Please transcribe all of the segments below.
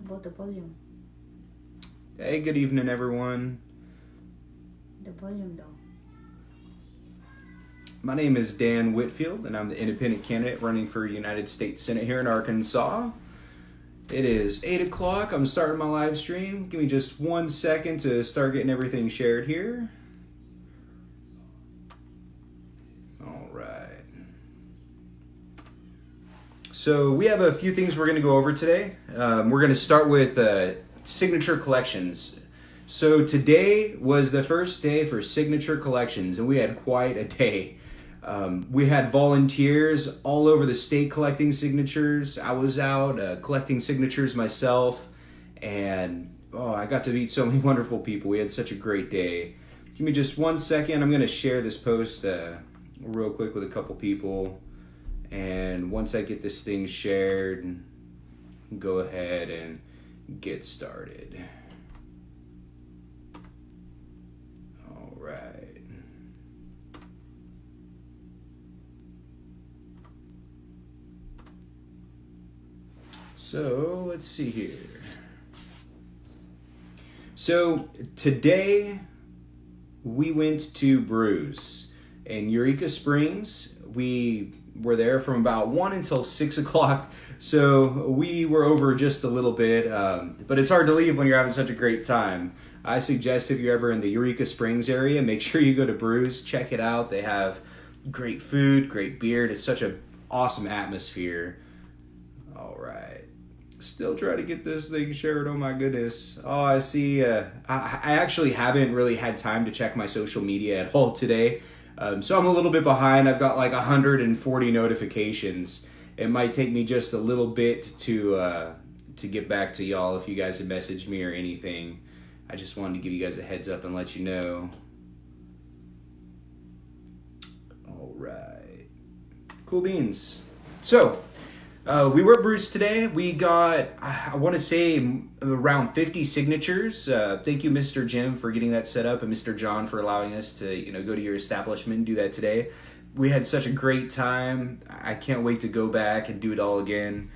about the volume? Hey, good evening, everyone. The volume though. My name is Dan Whitfield, and I'm the independent candidate running for United States Senate here in Arkansas. It is 8 o'clock. I'm starting my live stream. Give me just 1 second to start getting everything shared here. All right. So we have a few things we're going to go over today. We're going to start with signature collections. So today was the first day for signature collections, and we had quite a day. We had volunteers all over the state collecting signatures. I was out collecting signatures myself, and I got to meet so many wonderful people. We had such a great day. Give me just 1 second. I'm going to share this post real quick with a couple people, and once I get this thing shared, go ahead and get started. All right. So let's see here. So today we went to Brews in Eureka Springs. We were there from about 1 until 6 o'clock. So we were over just a little bit, but it's hard to leave when you're having such a great time. I suggest if you're ever in the Eureka Springs area, make sure you go to Brews, check it out. They have great food, great beer. It's such an awesome atmosphere. All right. Still trying to get this thing shared. Oh my goodness. Oh, I see. I actually haven't really had time to check my social media at all today. So I'm a little bit behind. I've got like 140 notifications. It might take me just a little bit to get back to y'all if you guys have messaged me or anything. I just wanted to give you guys a heads up and let you know. All right. Cool beans. So, we were at Brews today. We got, I want to say, around 50 signatures. Thank you, Mr. Jim, for getting that set up, and Mr. John for allowing us to, go to your establishment and do that today. We had such a great time. I can't wait to go back and do it all again.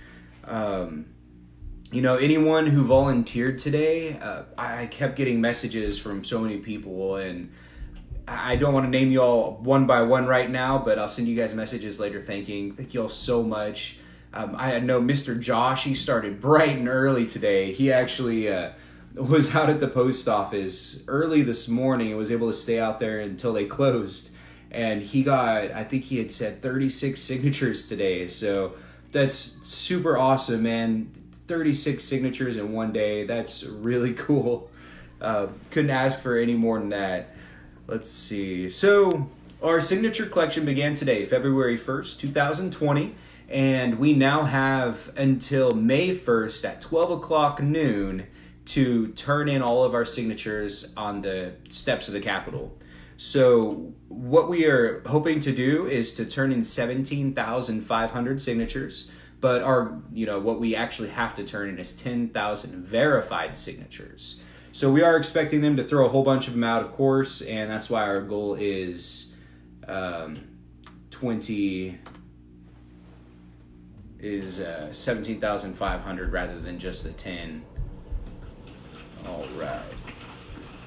Anyone who volunteered today, I kept getting messages from so many people, and I don't want to name you all one by one right now, but I'll send you guys messages later thank you all so much. I know Mr. Josh, he started bright and early today. He actually was out at the post office early this morning and was able to stay out there until they closed. And he got, I think he had said 36 signatures today. So that's super awesome, man. 36 signatures in one day. That's really cool. Couldn't ask for any more than that. Let's see. So our signature collection began today, February 1st, 2020. And we now have until May 1st at 12 o'clock noon to turn in all of our signatures on the steps of the Capitol. So what we are hoping to do is to turn in 17,500 signatures, but what we actually have to turn in is 10,000 verified signatures. So we are expecting them to throw a whole bunch of them out, of course, and that's why our goal is 17,500 rather than just the 10. All right.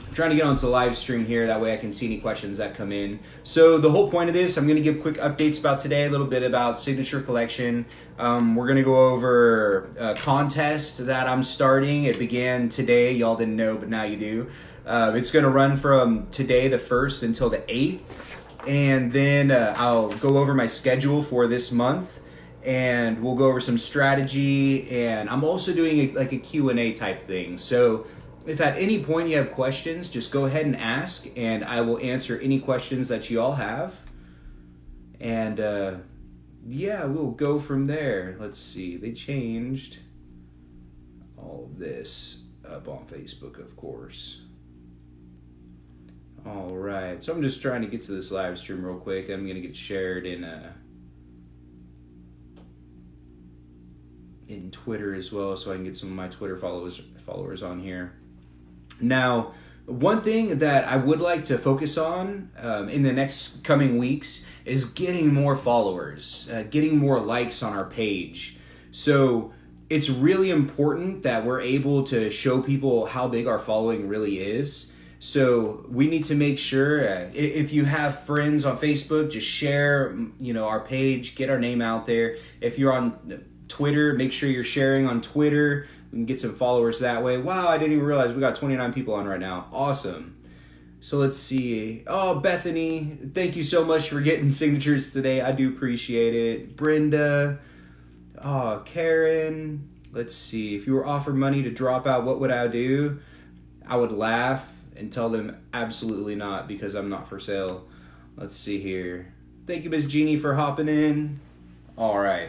I'm trying to get onto the live stream here. That way I can see any questions that come in. So the whole point of this, I'm going to give quick updates about today, a little bit about signature collection. We're going to go over a contest that I'm starting. It began today. Y'all didn't know, but now you do. It's going to run from today, the 1st, until the 8th. And then I'll go over my schedule for this month. And we'll go over some strategy, and I'm also doing a Q&A type thing. So if at any point you have questions, just go ahead and ask, and I will answer any questions that you all have. And we'll go from there. Let's see, they changed all of this up on Facebook, of course. All right, so I'm just trying to get to this live stream real quick. I'm gonna get shared in Twitter as well, so I can get some of my Twitter followers on here. Now, one thing that I would like to focus on in the next coming weeks is getting more followers, getting more likes on our page. So it's really important that we're able to show people how big our following really is. So we need to make sure if you have friends on Facebook, just share, our page, get our name out there. If you're on Twitter, make sure you're sharing on Twitter. We can get some followers that way. Wow, I didn't even realize we got 29 people on right now. Awesome. So let's see. Oh, Bethany, thank you so much for getting signatures today. I do appreciate it. Brenda. Oh, Karen. Let's see. If you were offered money to drop out, what would I do? I would laugh and tell them absolutely not, because I'm not for sale. Let's see here. Thank you, Miss Jeannie, for hopping in. All right.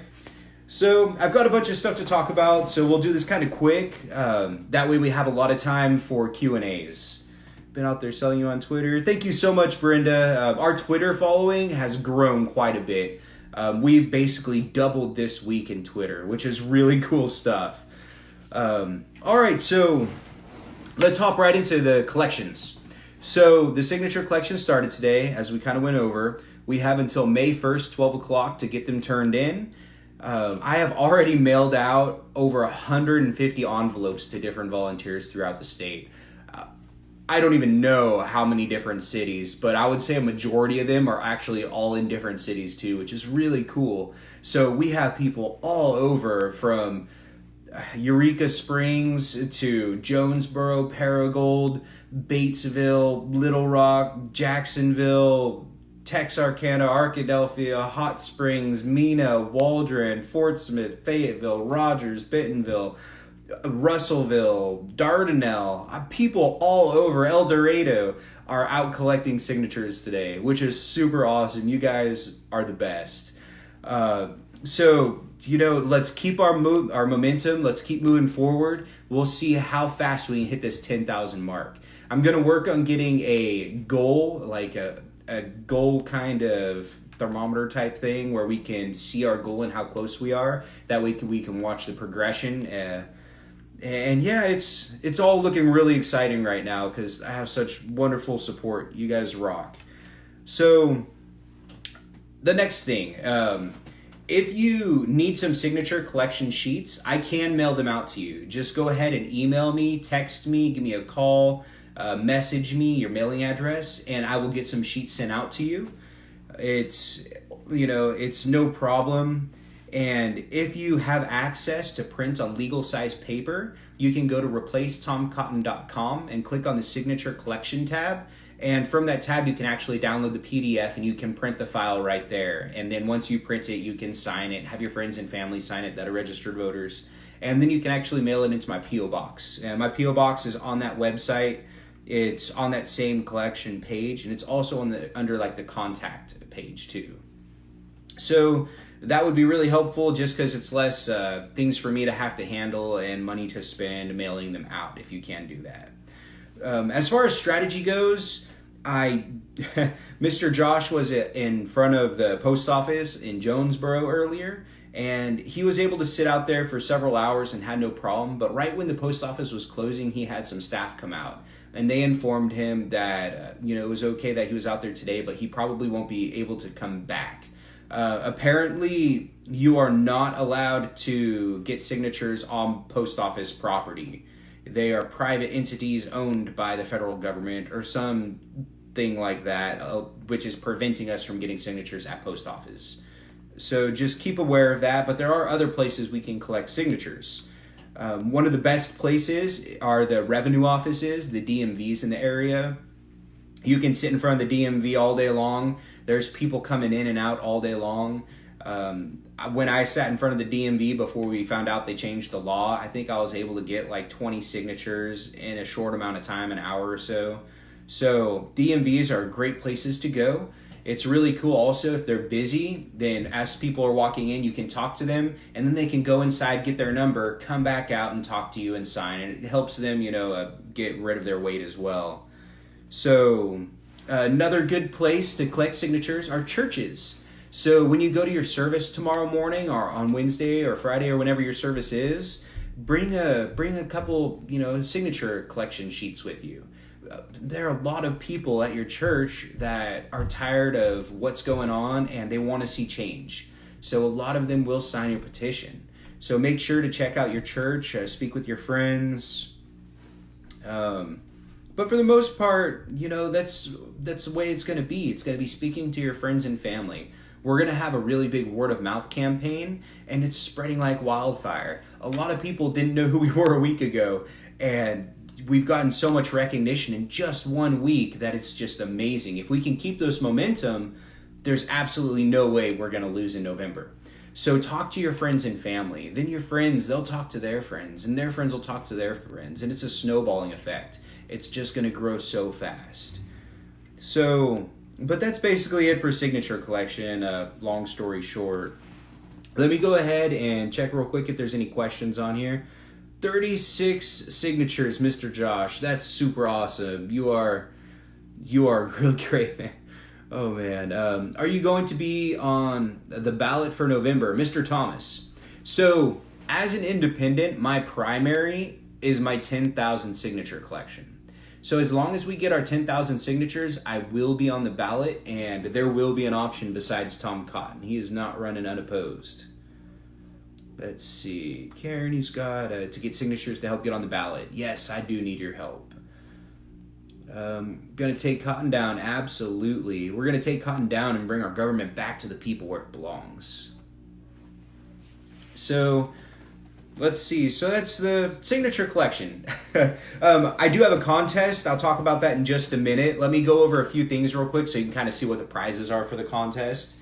So I've got a bunch of stuff to talk about, so we'll do this kind of quick. That way we have a lot of time for Q&As. Been out there selling you on Twitter. Thank you so much, Brenda. Our Twitter following has grown quite a bit. We've basically doubled this week in Twitter, which is really cool stuff. All right, so let's hop right into the collections. So the signature collection started today, as we kind of went over. We have until May 1st, 12 o'clock to get them turned in. I have already mailed out over 150 envelopes to different volunteers throughout the state. I don't even know how many different cities, but I would say a majority of them are actually all in different cities too, which is really cool. So we have people all over, from Eureka Springs to Jonesboro, Paragould, Batesville, Little Rock, Jacksonville, Texarkana, Arkadelphia, Hot Springs, Mena, Waldron, Fort Smith, Fayetteville, Rogers, Bentonville, Russellville, Dardanelle. People all over El Dorado are out collecting signatures today, which is super awesome. You guys are the best. So, let's keep our momentum. Let's keep moving forward. We'll see how fast we can hit this 10,000 mark. I'm going to work on getting a goal, like a goal kind of thermometer type thing, where we can see our goal and how close we are. That way we can watch the progression. And yeah, it's all looking really exciting right now because I have such wonderful support. You guys rock. So the next thing, if you need some signature collection sheets, I can mail them out to you. Just go ahead and email me, text me, give me a call, message me your mailing address, and I will get some sheets sent out to you. It's no problem. And if you have access to print on legal size paper, you can go to replacetomcotton.com and click on the signature collection tab. And from that tab, you can actually download the PDF and you can print the file right there. And then once you print it, you can sign it, have your friends and family sign it that are registered voters. And then you can actually mail it into my P.O. Box. And my P.O. Box is on that website. It's on that same collection page, and it's also under the contact page too. So that would be really helpful, just because it's less things for me to have to handle and money to spend mailing them out, if you can do that. As far as strategy goes, Mr. Josh was in front of the post office in Jonesboro earlier, and he was able to sit out there for several hours and had no problem. But right when the post office was closing, he had some staff come out, and they informed him that it was okay that he was out there today, but he probably won't be able to come back. Apparently, you are not allowed to get signatures on post office property. They are private entities owned by the federal government or something like that, which is preventing us from getting signatures at post office. So just keep aware of that, but there are other places we can collect signatures. One of the best places are the revenue offices, the DMVs in the area. You can sit in front of the DMV all day long. There's people coming in and out all day long. When I sat in front of the DMV before we found out they changed the law, I think I was able to get 20 signatures in a short amount of time, an hour or so. So DMVs are great places to go. It's really cool also if they're busy, then as people are walking in, you can talk to them, and then they can go inside, get their number, come back out and talk to you and sign. And it helps them, get rid of their wait as well. So another good place to collect signatures are churches. So when you go to your service tomorrow morning or on Wednesday or Friday or whenever your service is, bring a couple, signature collection sheets with you. There are a lot of people at your church that are tired of what's going on and they want to see change. So a lot of them will sign your petition. So make sure to check out your church, speak with your friends. But for the most part, that's the way it's going to be. It's going to be speaking to your friends and family. We're going to have a really big word of mouth campaign, and it's spreading like wildfire. A lot of people didn't know who we were a week ago, and we've gotten so much recognition in just 1 week that it's just amazing. If we can keep this momentum, there's absolutely no way we're going to lose in November. So talk to your friends and family. Then your friends, they'll talk to their friends, and their friends will talk to their friends, and it's a snowballing effect. It's just going to grow so fast. So, but that's basically it for Signature Collection, long story short. Let me go ahead and check real quick if there's any questions on here. 36 signatures, Mr. Josh. That's super awesome. You are really great, man. Oh, man. Are you going to be on the ballot for November? Mr. Thomas. So, as an independent, my primary is my 10,000 signature collection. So as long as we get our 10,000 signatures, I will be on the ballot, and there will be an option besides Tom Cotton. He is not running unopposed. Let's see. Karen, he's got to get signatures to help get on the ballot. Yes, I do need your help. Gonna take Cotton down, absolutely. We're gonna take Cotton down and bring our government back to the people where it belongs. So, let's see. So that's the signature collection. I do have a contest. I'll talk about that in just a minute. Let me go over a few things real quick so you can kind of see what the prizes are for the contest.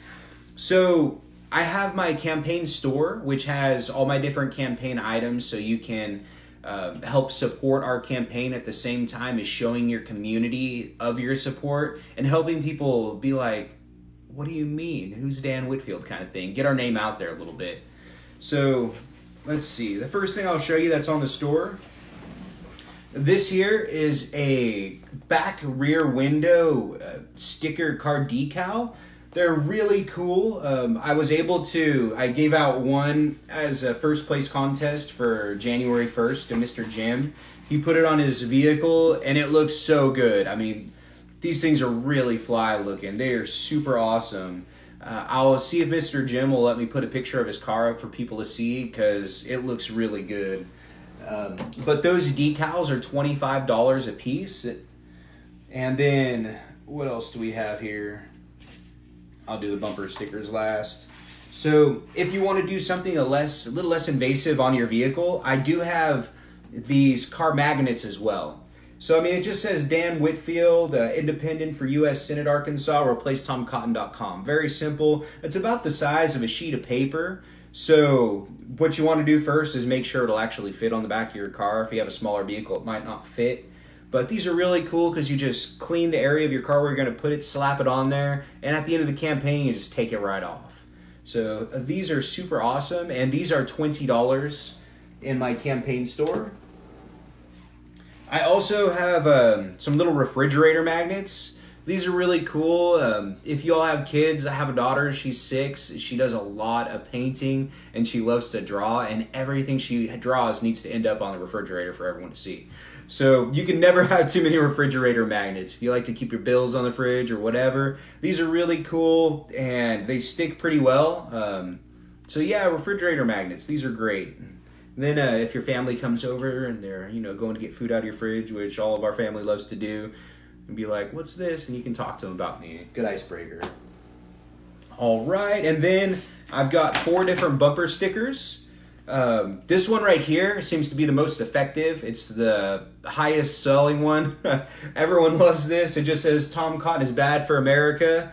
So I have my campaign store, which has all my different campaign items, so you can help support our campaign at the same time as showing your community of your support and helping people be like, what do you mean? Who's Dan Whitfield kind of thing? Get our name out there a little bit. So let's see. The first thing I'll show you that's on the store. This here is a back rear window sticker car decal. They're really cool. I gave out one as a first place contest for January 1st to Mr. Jim. He put it on his vehicle and it looks so good. I mean, these things are really fly looking. They are super awesome. I'll see if Mr. Jim will let me put a picture of his car up for people to see because it looks really good. But those decals are $25 a piece. And then, what else do we have here? I'll do the bumper stickers last. So, if you want to do something a little less invasive on your vehicle, I do have these car magnets as well. So, I mean, it just says Dan Whitfield, independent for U.S. Senate, Arkansas, replace TomCotton.com. Very simple. It's about the size of a sheet of paper. So, what you want to do first is make sure it'll actually fit on the back of your car. If you have a smaller vehicle, it might not fit. But these are really cool because you just clean the area of your car where you're going to put it, slap it on there, and at the end of the campaign, you just take it right off. So, these are super awesome, and these are $20 in my campaign store. I also have some little refrigerator magnets. These are really cool. If you all have kids, I have a daughter, she's 6. She does a lot of painting and she loves to draw, and everything she draws needs to end up on the refrigerator for everyone to see. So you can never have too many refrigerator magnets. If you like to keep your bills on the fridge or whatever, these are really cool and they stick pretty well. So yeah, refrigerator magnets, these are great. Then if your family comes over and they're, going to get food out of your fridge, which all of our family loves to do, and be like, what's this? And you can talk to them about me. Good icebreaker. All right. And then I've got 4 different bumper stickers. This one right here seems to be the most effective. It's the highest selling one. Everyone loves this. It just says, Tom Cotton is bad for America.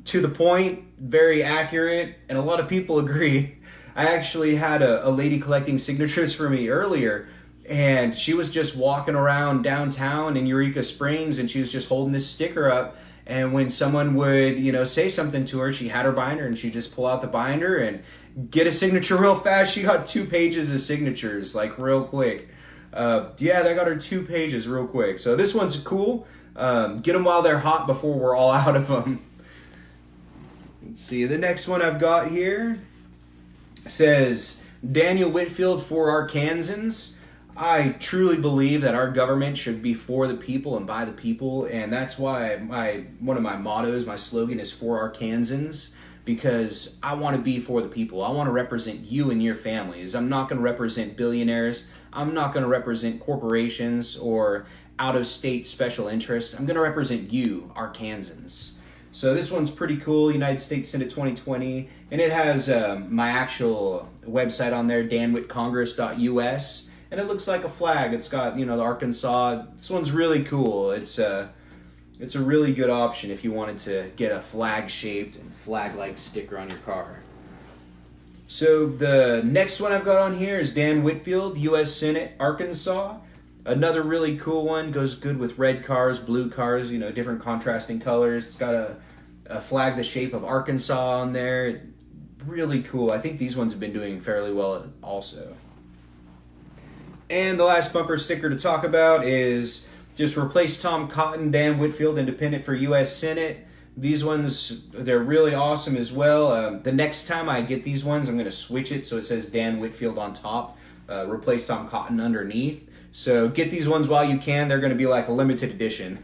To the point, very accurate, and a lot of people agree. I actually had a lady collecting signatures for me earlier, and she was just walking around downtown in Eureka Springs, and she was just holding this sticker up, and when someone would, say something to her, she had her binder, and she'd just pull out the binder and get a signature real fast. She got 2 pages of signatures, real quick. They got her 2 pages real quick. So this one's cool. Get them while they're hot before we're all out of them. Let's see, the next one I've got here says, Daniel Whitfield for Arkansans. I truly believe that our government should be for the people and by the people, and that's why one of my mottos, my slogan is for Arkansans. because I want to be for the people. I want to represent you and your families. I'm not going to represent billionaires. I'm not going to represent corporations or out-of-state special interests. I'm going to represent you, Arkansans. So this one's pretty cool, United States Senate 2020, and it has my actual website on there, danwittcongress.us, and it looks like a flag. It's got, the Arkansas. This one's really cool. It's a really good option if you wanted to get a flag-shaped and flag-like sticker on your car. So the next one I've got on here is Dan Whitfield, U.S. Senate, Arkansas. Another really cool one, goes good with red cars, blue cars, different contrasting colors. It's got a flag the shape of Arkansas on there. Really cool. I think these ones have been doing fairly well also. And the last bumper sticker to talk about is just replace Tom Cotton, Dan Whitfield, Independent for U.S. Senate. These ones, they're really awesome as well. The next time I get these ones, I'm going to switch it so it says Dan Whitfield on top, replace Tom Cotton underneath. So get these ones while you can. They're going to be like a limited edition.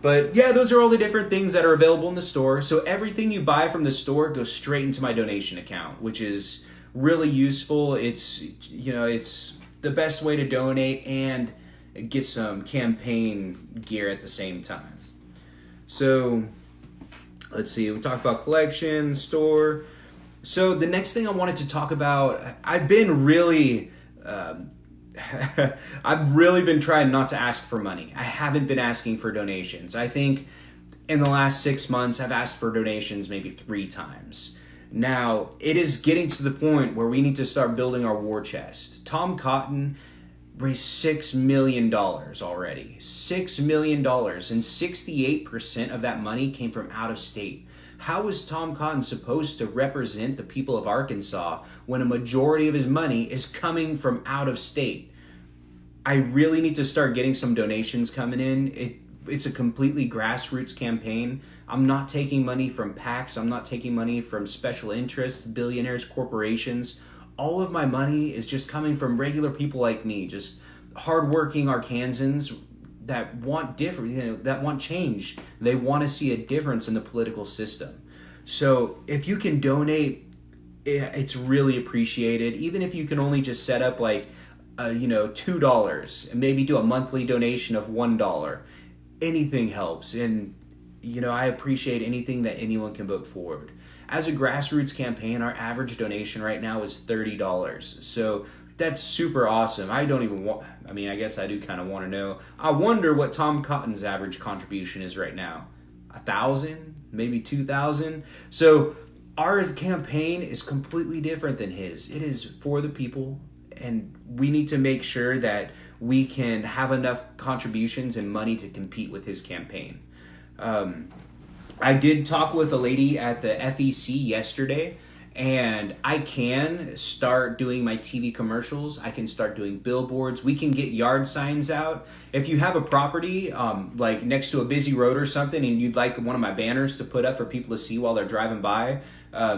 But yeah, those are all the different things that are available in the store. So everything you buy from the store goes straight into my donation account, which is really useful. It's the best way to donate and get some campaign gear at the same time. So let's see, we talked about collection, store. So the next thing I wanted to talk about, I've really been trying not to ask for money. I haven't been asking for donations. I think in the last 6 months, I've asked for donations maybe 3 times. Now, it is getting to the point where we need to start building our war chest. Tom Cotton raised $6 million already. $6 million, and 68% of that money came from out of state. How is Tom Cotton supposed to represent the people of Arkansas when a majority of his money is coming from out of state? I really need to start getting some donations coming in. It's a completely grassroots campaign. I'm not taking money from PACs. I'm not taking money from special interests, billionaires, corporations. All of my money is just coming from regular people like me, just hardworking Arkansans that want different, that want change. They want to see a difference in the political system. So if you can donate, it's really appreciated. Even if you can only just set up like, $2 and maybe do a monthly donation of $1. Anything helps. And, I appreciate anything that anyone can vote forward. As a grassroots campaign, our average donation right now is $30. So that's super awesome. I guess I do kind of want to know. I wonder what Tom Cotton's average contribution is right now. 1,000, maybe 2,000. So our campaign is completely different than his. It is for the people, and we need to make sure that we can have enough contributions and money to compete with his campaign. I did talk with a lady at the FEC yesterday, and I can start doing my TV commercials. I can start doing billboards. We can get yard signs out. If you have a property like next to a busy road or something and you'd like one of my banners to put up for people to see while they're driving by,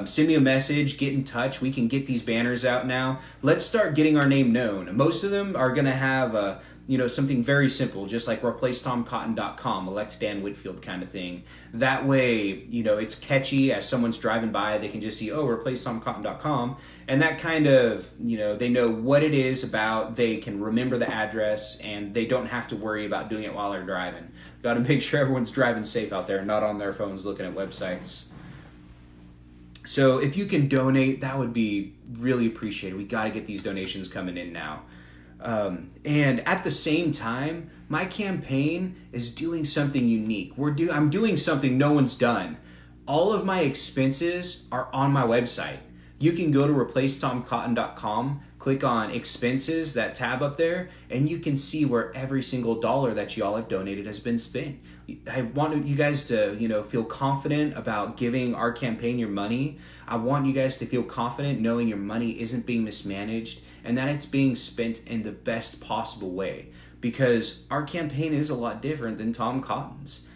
send me a message, get in touch. We can get these banners out now. Let's start getting our name known. Most of them are going to have something very simple, just like replacetomcotton.com, elect Dan Whitfield kind of thing. That way, it's catchy. As someone's driving by, they can just see, replacetomcotton.com. And that kind of, they know what it is about. They can remember the address, and they don't have to worry about doing it while they're driving. Got to make sure everyone's driving safe out there, not on their phones looking at websites. So if you can donate, that would be really appreciated. We got to get these donations coming in now. And at the same time, my campaign is doing something unique. I'm doing something no one's done. All of my expenses are on my website. You can go to replacetomcotton.com, click on expenses, that tab up there, and you can see where every single dollar that y'all have donated has been spent. I want you guys to, feel confident about giving our campaign your money. I want you guys to feel confident knowing your money isn't being mismanaged and that it's being spent in the best possible way, because our campaign is a lot different than Tom Cotton's.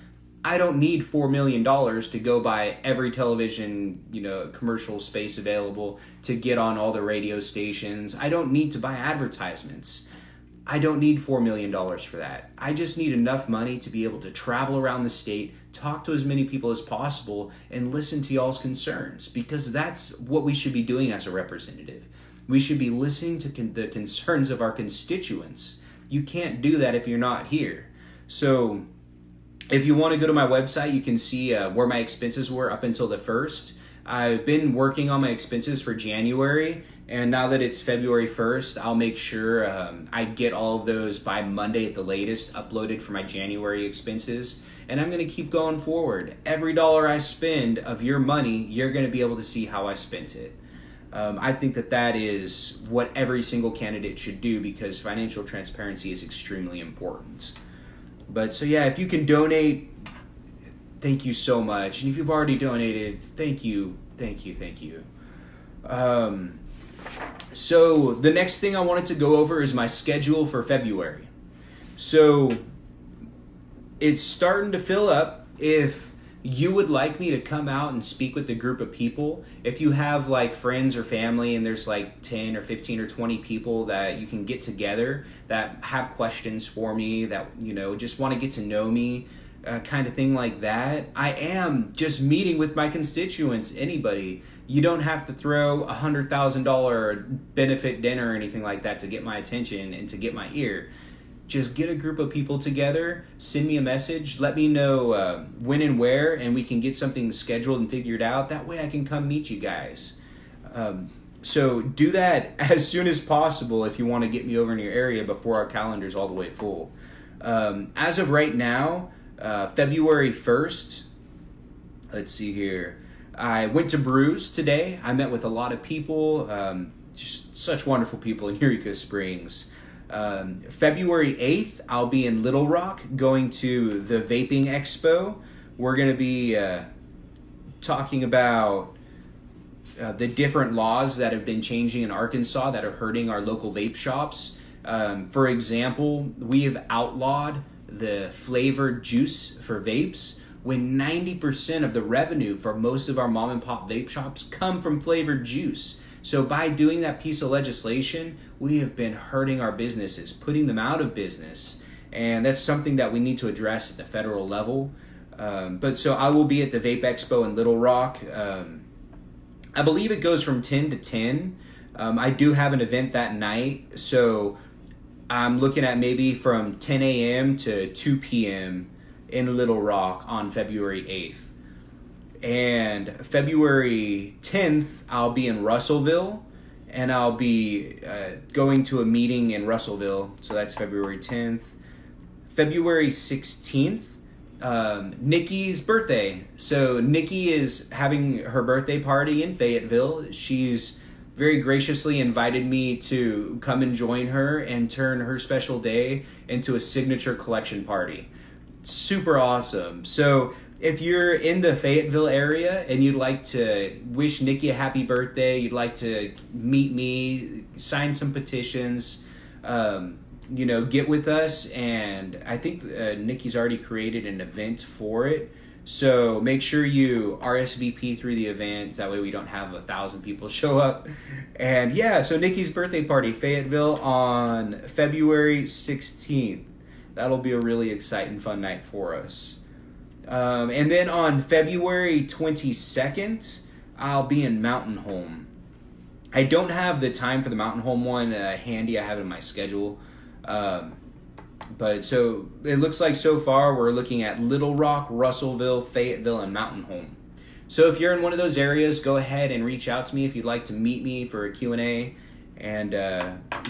I don't need $4 million to go buy every television, commercial space available, to get on all the radio stations. I don't need to buy advertisements. I don't need $4 million for that. I just need enough money to be able to travel around the state, talk to as many people as possible and listen to y'all's concerns, because that's what we should be doing as a representative. We should be listening to the concerns of our constituents. You can't do that if you're not here. So if you want to go to my website, you can see where my expenses were up until the 1st. I've been working on my expenses for January, and now that it's February 1st, I'll make sure I get all of those by Monday at the latest uploaded for my January expenses. And I'm going to keep going forward. Every dollar I spend of your money, you're going to be able to see how I spent it. I think that is what every single candidate should do, because financial transparency is extremely important. But so yeah, if you can donate, thank you so much. And if you've already donated, thank you. So the next thing I wanted to go over is my schedule for February. So it's starting to fill up. If you would like me to come out and speak with a group of people, if you have like friends or family and there's like 10 or 15 or 20 people that you can get together that have questions for me, that, you know, just want to get to know me, kind of thing like that. I am just meeting with my constituents, anybody. You don't have to throw $100,000 benefit dinner or anything like that to get my attention and to get my ear. Just get a group of people together, send me a message, let me know when and where, and we can get something scheduled and figured out. That way I can come meet you guys. So do that as soon as possible if you want to get me over in your area before our calendar's all the way full. As of right now, February 1st, let's see here. I went to Brews today. I met with a lot of people, just such wonderful people in Eureka Springs. February 8th, I'll be in Little Rock going to the Vaping Expo. We're going to be talking about the different laws that have been changing in Arkansas that are hurting our local vape shops. For example, we have outlawed the flavored juice for vapes, when 90% of the revenue for most of our mom and pop vape shops come from flavored juice. So by doing that piece of legislation, we have been hurting our businesses, putting them out of business. And that's something that we need to address at the federal level. But so I will be at the Vape Expo in Little Rock. I believe it goes from 10 to 10. I do have an event that night. So I'm looking at maybe from 10 a.m. to 2 p.m. in Little Rock on February 8th. And February 10th, I'll be in Russellville, and I'll be going to a meeting in Russellville. So that's February 10th. February 16th, Nikki's birthday. So Nikki is having her birthday party in Fayetteville. She's very graciously invited me to come and join her and turn her special day into a signature collection party. Super awesome. So if you're in the Fayetteville area and you'd like to wish Nikki a happy birthday, you'd like to meet me, sign some petitions, get with us. And I think Nikki's already created an event for it. So make sure you RSVP through the event. That way we don't have 1,000 people show up. And yeah, so Nikki's birthday party, Fayetteville, on February 16th. That'll be a really exciting, fun night for us. And then on February 22nd, I'll be in Mountain Home. I don't have the time for the Mountain Home one handy. I have it in my schedule. But so it looks like so far we're looking at Little Rock, Russellville, Fayetteville, and Mountain Home. So if you're in one of those areas, go ahead and reach out to me if you'd like to meet me for a Q&A, and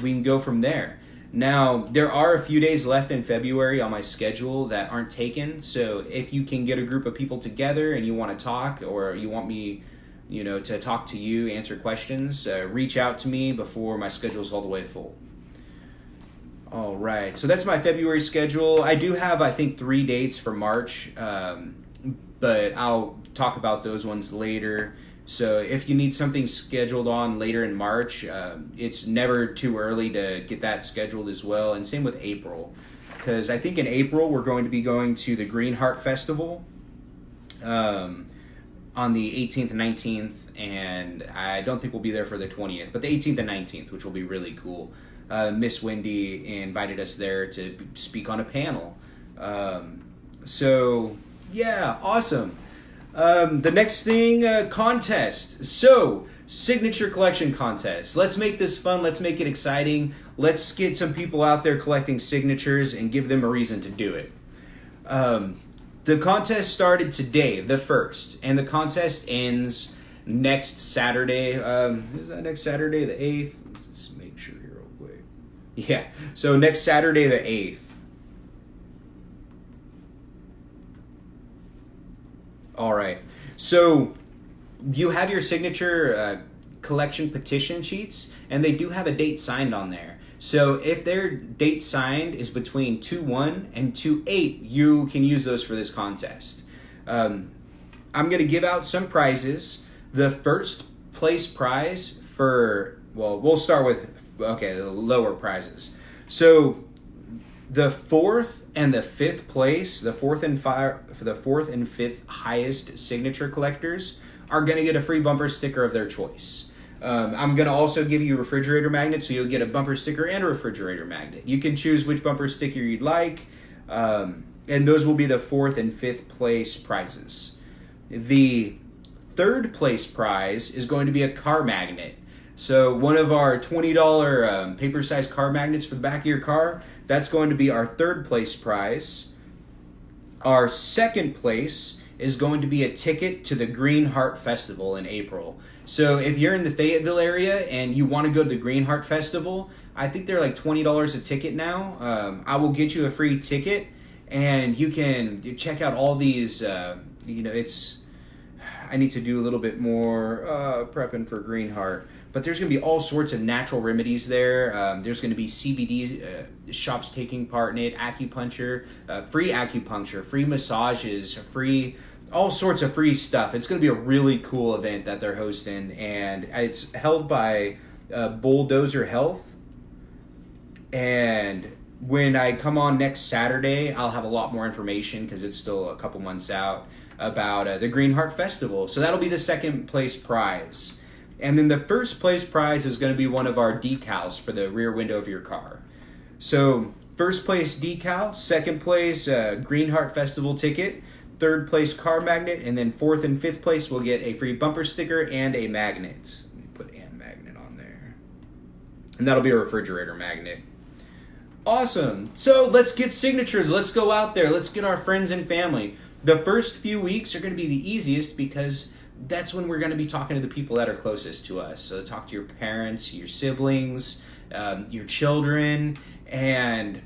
we can go from there. Now, there are a few days left in February on my schedule that aren't taken, so if you can get a group of people together and you want to talk, or you want me, to talk to you, answer questions, reach out to me before my schedule's all the way full. All right, so that's my February schedule. I do have, I think, 3 dates for March, but I'll talk about those ones later. So if you need something scheduled on later in March, it's never too early to get that scheduled as well. And same with April, because I think in April we're going to be going to the Green Heart Festival on the 18th and 19th, and I don't think we'll be there for the 20th, but the 18th and 19th, which will be really cool. Miss Wendy invited us there to speak on a panel. So Yeah, awesome. The next thing, contest. So, signature collection contest. Let's make this fun. Let's make it exciting. Let's get some people out there collecting signatures and give them a reason to do it. The contest started today, the 1st, and the contest ends next Saturday. Is that next Saturday, the 8th? Let's make sure here real quick. Yeah, so next Saturday, the 8th. All right. So you have your signature collection petition sheets, and they do have a date signed on there. So if their date signed is between 2/1 and 2/8, you can use those for this contest. I'm going to give out some prizes. The first place prize we'll start with, the lower prizes. So the 4th and the 5th place, the fourth and fifth highest signature collectors are going to get a free bumper sticker of their choice. I'm going to also give you refrigerator magnets, so you'll get a bumper sticker and a refrigerator magnet. You can choose which bumper sticker you'd like, and those will be the 4th and 5th place prizes. The 3rd place prize is going to be a car magnet. So one of our $20 paper-sized car magnets for the back of your car, that's going to be our 3rd place prize. Our 2nd place is going to be a ticket to the Green Heart Festival in April. So if you're in the Fayetteville area and you want to go to the Green Heart Festival, I think they're like $20 a ticket now. I will get you a free ticket, and you can check out all these. I need to do a little bit more prepping for Green Heart. But there's going to be all sorts of natural remedies there. There's going to be CBD shops taking part in it, acupuncture, free massages, all sorts of free stuff. It's going to be a really cool event that they're hosting, and it's held by Bulldozer Health. And when I come on next Saturday, I'll have a lot more information because it's still a couple months out about the Green Heart Festival. So that'll be the 2nd place prize. And then the 1st place prize is going to be one of our decals for the rear window of your car. So 1st place decal, 2nd place Green Heart Festival ticket, 3rd place car magnet, and then 4th and 5th place will get a free bumper sticker and a magnet. Let me put "and magnet" on there. And that'll be a refrigerator magnet. Awesome. So let's get signatures. Let's go out there. Let's get our friends and family. The first few weeks are going to be the easiest because that's when we're going to be talking to the people that are closest to us. So talk to your parents, your siblings, your children, and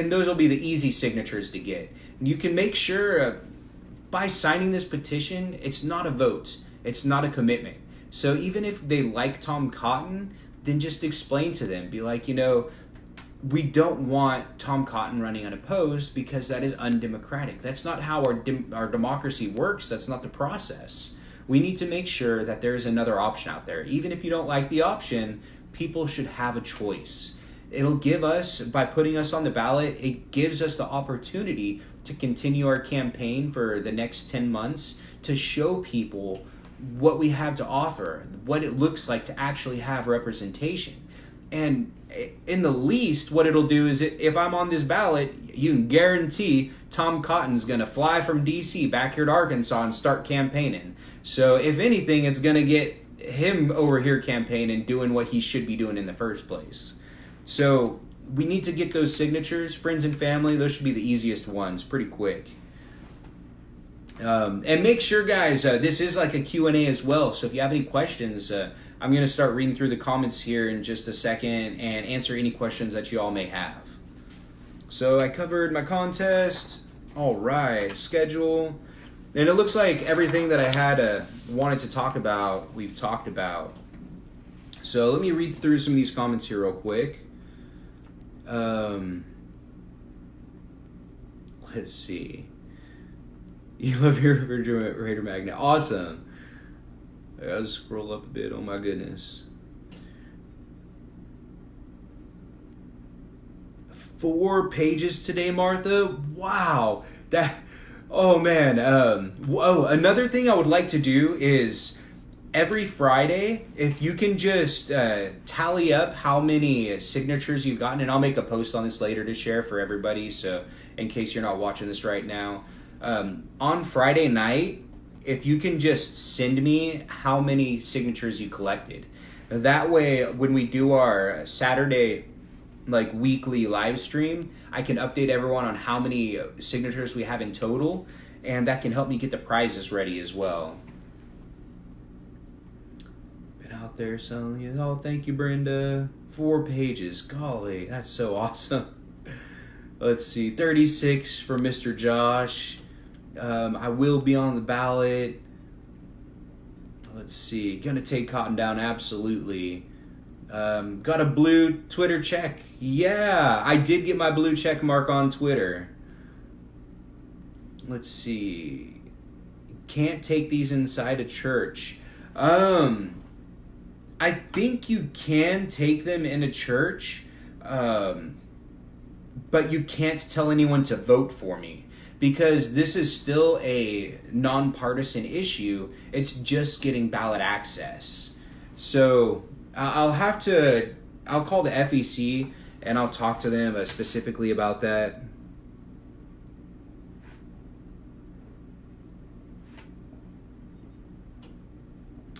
those will be the easy signatures to get. You can make sure by signing this petition, it's not a vote. It's not a commitment. So even if they like Tom Cotton, then just explain to them. Be like, we don't want Tom Cotton running unopposed because that is undemocratic. That's not how our democracy works. That's not the process. We need to make sure that there is another option out there. Even if you don't like the option, people should have a choice. It'll give us, by putting us on the ballot, it gives us the opportunity to continue our campaign for the next 10 months to show people what we have to offer, what it looks like to actually have representation. And in the least, what it'll do is if I'm on this ballot, you can guarantee Tom Cotton's going to fly from D.C. back here to Arkansas and start campaigning. So if anything, it's going to get him over here campaigning, doing what he should be doing in the first place. So we need to get those signatures, friends and family. Those should be the easiest ones, pretty quick. And make sure, guys, this is like a Q&A as well. So if you have any questions, I'm going to start reading through the comments here in just a second and answer any questions that you all may have. So I covered my contest. All right, schedule. And it looks like everything that I had wanted to talk about, we've talked about. So let me read through some of these comments here real quick. Let's see. You love your refrigerator magnet. Awesome. I gotta scroll up a bit. Oh my goodness. 4 pages today, Martha. Wow. Oh man. Another thing I would like to do is every Friday, if you can just tally up how many signatures you've gotten, and I'll make a post on this later to share for everybody. So in case you're not watching this right now, On Friday night, if you can just send me how many signatures you collected. That way, when we do our Saturday like weekly live stream, I can update everyone on how many signatures we have in total, and that can help me get the prizes ready as well. Been out there selling you. Oh, thank you, Brenda. 4 pages. Golly, that's so awesome. Let's see, 36 for Mr. Josh. I will be on the ballot. Let's see, gonna take Cotton down, absolutely. Got a blue Twitter check. Yeah, I did get my blue check mark on Twitter. Let's see. Can't take these inside a church. I think you can take them in a church, but you can't tell anyone to vote for me, because this is still a nonpartisan issue. It's just getting ballot access. So I'll call the FEC and I'll talk to them specifically about that.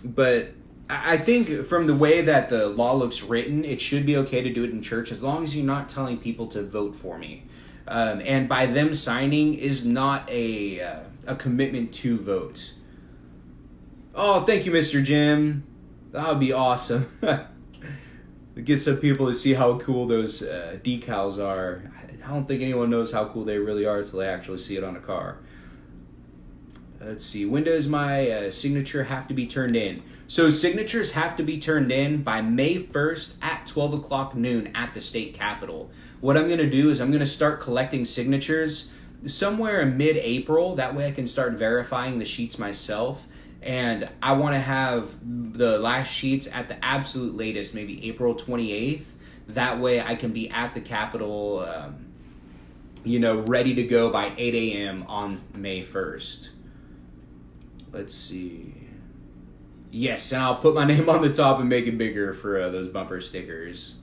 But I think from the way that the law looks written, it should be okay to do it in church as long as you're not telling people to vote for me. And by them signing is not a commitment to vote. Oh, thank you, Mr. Jim. That would be awesome. Get some people to see how cool those decals are. I don't think anyone knows how cool they really are until they actually see it on a car. Let's see. When does my signature have to be turned in? So signatures have to be turned in by May 1st at 12 o'clock noon at the state capitol. What I'm going to do is I'm going to start collecting signatures somewhere in mid-April. That way I can start verifying the sheets myself. And I want to have the last sheets at the absolute latest, maybe April 28th. That way I can be at the Capitol, ready to go by 8 a.m. on May 1st. Let's see. Yes, and I'll put my name on the top and make it bigger for those bumper stickers.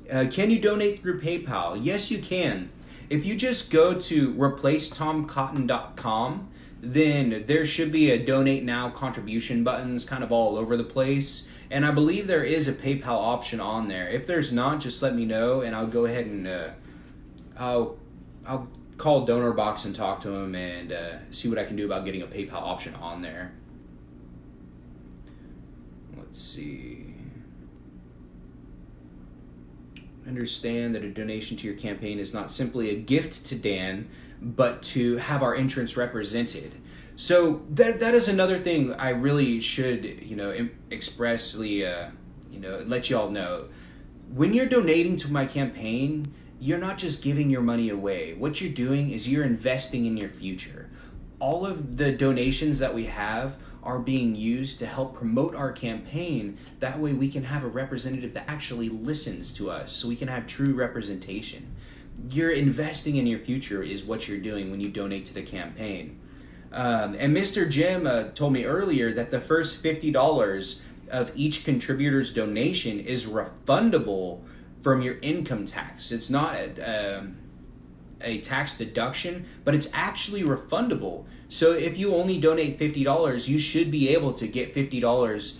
Can you donate through PayPal? Yes, you can. If you just go to replacetomcotton.com, then there should be a donate now contribution buttons kind of all over the place. And I believe there is a PayPal option on there. If there's not, just let me know and I'll go ahead and I'll call DonorBox and talk to them and see what I can do about getting a PayPal option on there. Let's see. Understand that a donation to your campaign is not simply a gift to Dan, but to have our interests represented. So that is another thing I really should, expressly, let you all know. When you're donating to my campaign, you're not just giving your money away. What you're doing is you're investing in your future. All of the donations that we have are being used to help promote our campaign. That way we can have a representative that actually listens to us, so we can have true representation. You're investing in your future is what you're doing when you donate to the campaign. And Mr. Jim told me earlier that the first $50 of each contributor's donation is refundable from your income tax. It's not a tax deduction, but it's actually refundable. So if you only donate $50, you should be able to get $50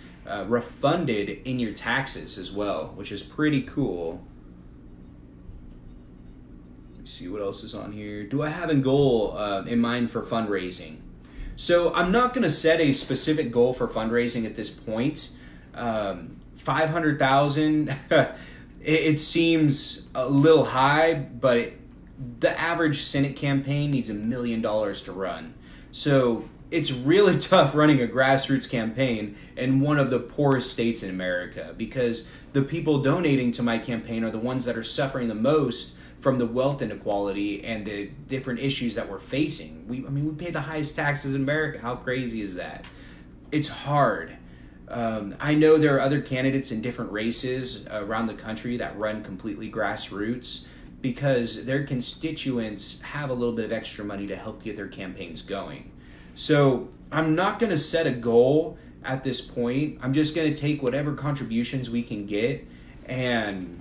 refunded in your taxes as well, which is pretty cool. Let's see what else is on here. Do I have a goal in mind for fundraising? So I'm not going to set a specific goal for fundraising at this point. 500,000, it seems a little high, but the average Senate campaign needs $1 million to run. So it's really tough running a grassroots campaign in one of the poorest states in America, because the people donating to my campaign are the ones that are suffering the most from the wealth inequality and the different issues that we're facing. We pay the highest taxes in America. How crazy is that? It's hard. I know there are other candidates in different races around the country that run completely grassroots because their constituents have a little bit of extra money to help get their campaigns going. So I'm not going to set a goal at this point. I'm just going to take whatever contributions we can get and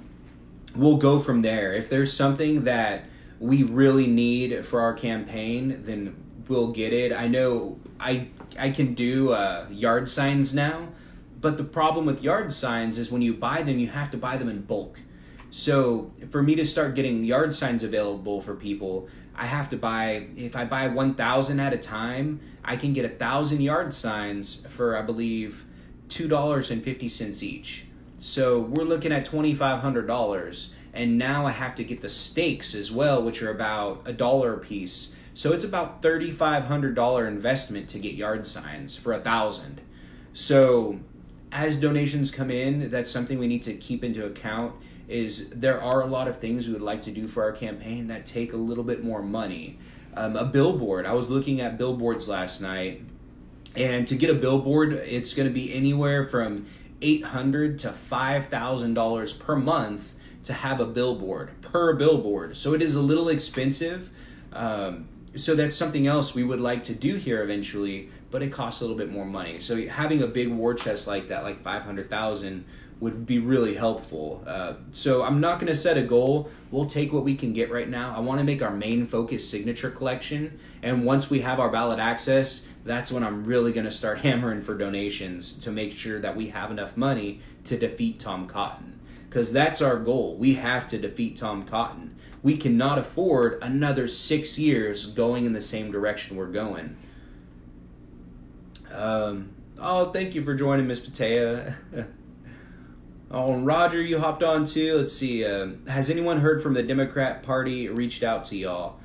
we'll go from there. If there's something that we really need for our campaign, then we'll get it. I know I can do yard signs now, but the problem with yard signs is when you buy them, you have to buy them in bulk. So for me to start getting yard signs available for people, I have to buy, if I buy 1,000 at a time, I can get 1,000 yard signs for, I believe, $2.50 each. So we're looking at $2,500. And now I have to get the stakes as well, which are about $1 a piece. So it's about $3,500 investment to get yard signs for 1,000. So as donations come in, that's something we need to keep into account. Is there are a lot of things we would like to do for our campaign that take a little bit more money. A billboard. I was looking at billboards last night, and to get a billboard, it's going to be anywhere from $800 to $5,000 per month to have a billboard, per billboard. So it is a little expensive. So that's something else we would like to do here eventually, but it costs a little bit more money. So having a big war chest like that, like 500,000, would be really helpful. So I'm not going to set a goal. We'll take what we can get right now. I want to make our main focus signature collection. And once we have our ballot access, that's when I'm really going to start hammering for donations to make sure that we have enough money to defeat Tom Cotton. Because that's our goal. We have to defeat Tom Cotton. We cannot afford another 6 years going in the same direction we're going. Thank you for joining, Miss Patea. Oh, and Roger, you hopped on too. Let's see. Has anyone heard from the Democrat Party reached out to y'all?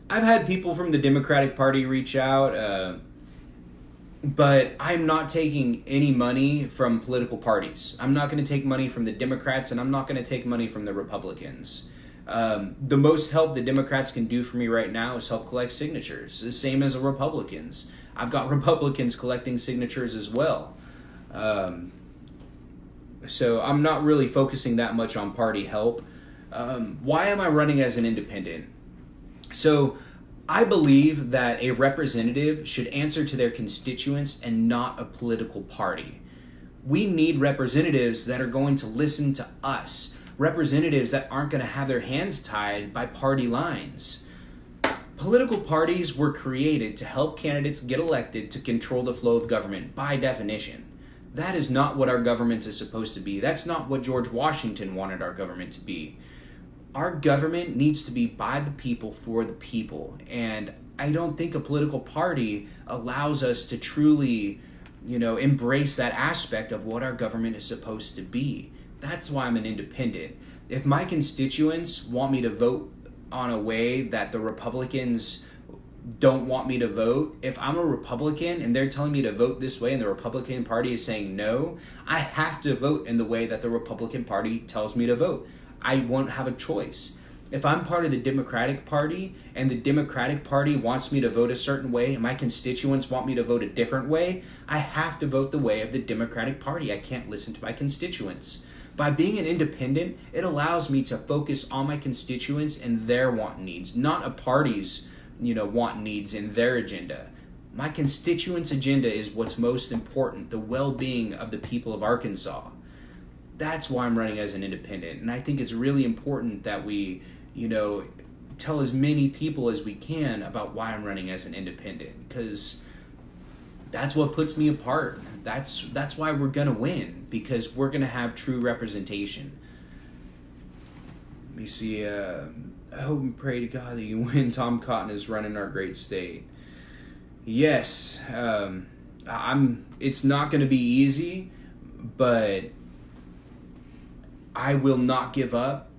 I've had people from the Democratic Party reach out, but I'm not taking any money from political parties. I'm not going to take money from the Democrats, and I'm not going to take money from the Republicans. The most help the Democrats can do for me right now is help collect signatures, the same as the Republicans. I've got Republicans collecting signatures as well. So I'm not really focusing that much on party help. Why am I running as an independent? So I believe that a representative should answer to their constituents and not a political party. We need representatives that are going to listen to us. Representatives that aren't going to have their hands tied by party lines. Political parties were created to help candidates get elected to control the flow of government by definition. That is not what our government is supposed to be. That's not what George Washington wanted our government to be. Our government needs to be by the people, for the people. And I don't think a political party allows us to truly, embrace that aspect of what our government is supposed to be. That's why I'm an independent. If my constituents want me to vote on a way that the Republicans don't want me to vote, if I'm a Republican and they're telling me to vote this way and the Republican Party is saying no, I have to vote in the way that the Republican Party tells me to vote. I won't have a choice. If I'm part of the Democratic Party and the Democratic Party wants me to vote a certain way and my constituents want me to vote a different way, I have to vote the way of the Democratic Party. I can't listen to my constituents. By being an independent, it allows me to focus on my constituents and their want and needs, not a party's want needs in their agenda. My constituents' agenda is what's most important, the well-being of the people of Arkansas. That's why I'm running as an independent. And I think it's really important that we, tell as many people as we can about why I'm running as an independent, because that's what puts me apart. That's why we're going to win, because we're going to have true representation. Let me see. I hope and pray to God that you win. Tom Cotton is running our great state. Yes, it's not going to be easy, but I will not give up.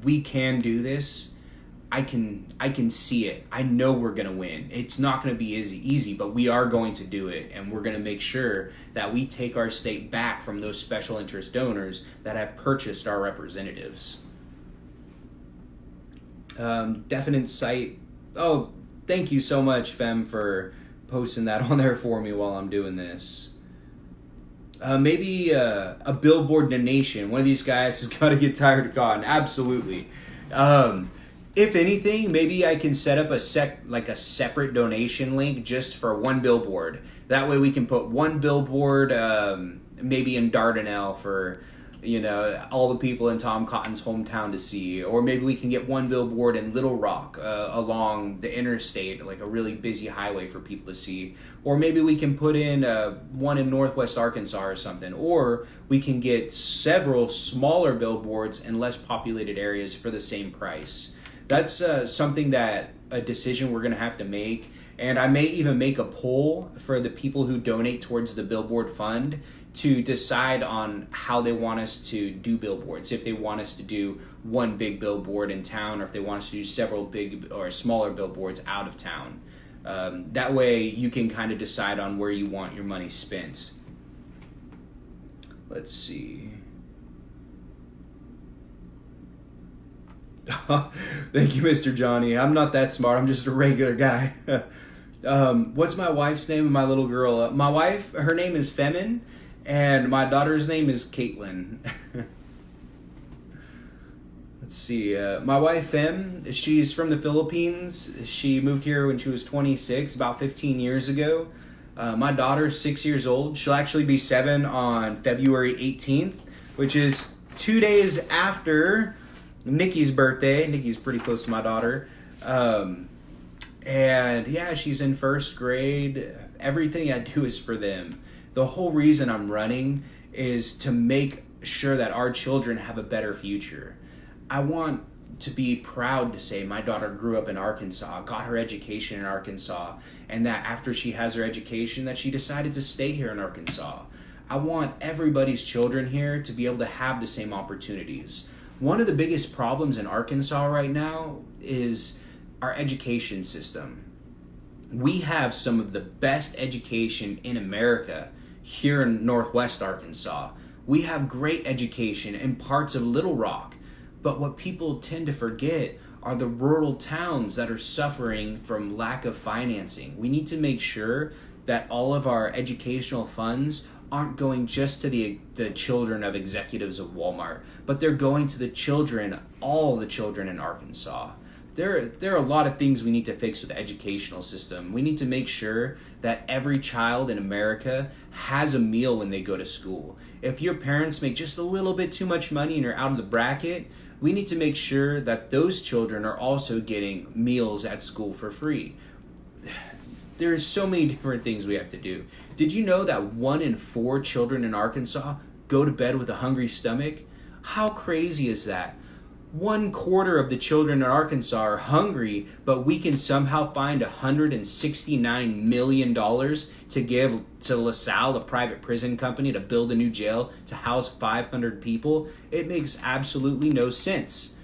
We can do this. I can see it. I know we're going to win. It's not going to be easy, but we are going to do it, and we're going to make sure that we take our state back from those special interest donors that have purchased our representatives. Definite site. Oh, thank you so much, Fem, for posting that on there for me while I'm doing this. Maybe a billboard donation. One of these guys has got to get tired of God. Absolutely. If anything, maybe I can set up a separate donation link just for one billboard. That way we can put one billboard, maybe in Dardanelle for all the people in Tom Cotton's hometown to see. Or maybe we can get one billboard in Little Rock along the interstate, like a really busy highway for people to see. Or maybe we can put in one in Northwest Arkansas or something. Or we can get several smaller billboards in less populated areas for the same price. That's something that a decision we're going to have to make. And I may even make a poll for the people who donate towards the billboard fund to decide on how they want us to do billboards. If they want us to do one big billboard in town, or if they want us to do several big or smaller billboards out of town. That way you can kind of decide on where you want your money spent. Let's see. Thank you, Mr. Johnny. I'm not that smart. I'm just a regular guy. What's my wife's name and my little girl? My wife, her name is Femin, and my daughter's name is Caitlin. Let's see. My wife, Fem, she's from the Philippines. She moved here when she was 26, about 15 years ago. My daughter's 6 years old. She'll actually be 7 on February 18th, which is 2 days after Nikki's birthday. Nikki's pretty close to my daughter. And yeah, she's in first grade. Everything I do is for them. The whole reason I'm running is to make sure that our children have a better future. I want to be proud to say my daughter grew up in Arkansas, got her education in Arkansas, and that after she has her education that she decided to stay here in Arkansas. I want everybody's children here to be able to have the same opportunities. One of the biggest problems in Arkansas right now is our education system. We have some of the best education in America here in Northwest Arkansas. We have great education in parts of Little Rock, but what people tend to forget are the rural towns that are suffering from lack of financing. We need to make sure that all of our educational funds aren't going just to the children of executives of Walmart, but they're going to the children, all the children in Arkansas. There are a lot of things we need to fix with the educational system. We need to make sure that every child in America has a meal when they go to school. If your parents make just a little bit too much money and you're out of the bracket, we need to make sure that those children are also getting meals at school for free. There are so many different things we have to do. Did you know that 1 in 4 children in Arkansas go to bed with a hungry stomach? How crazy is that? 1/4 of the children in Arkansas are hungry, but we can somehow find $169 million to give to LaSalle, a private prison company, to build a new jail to house 500 people. It makes absolutely no sense.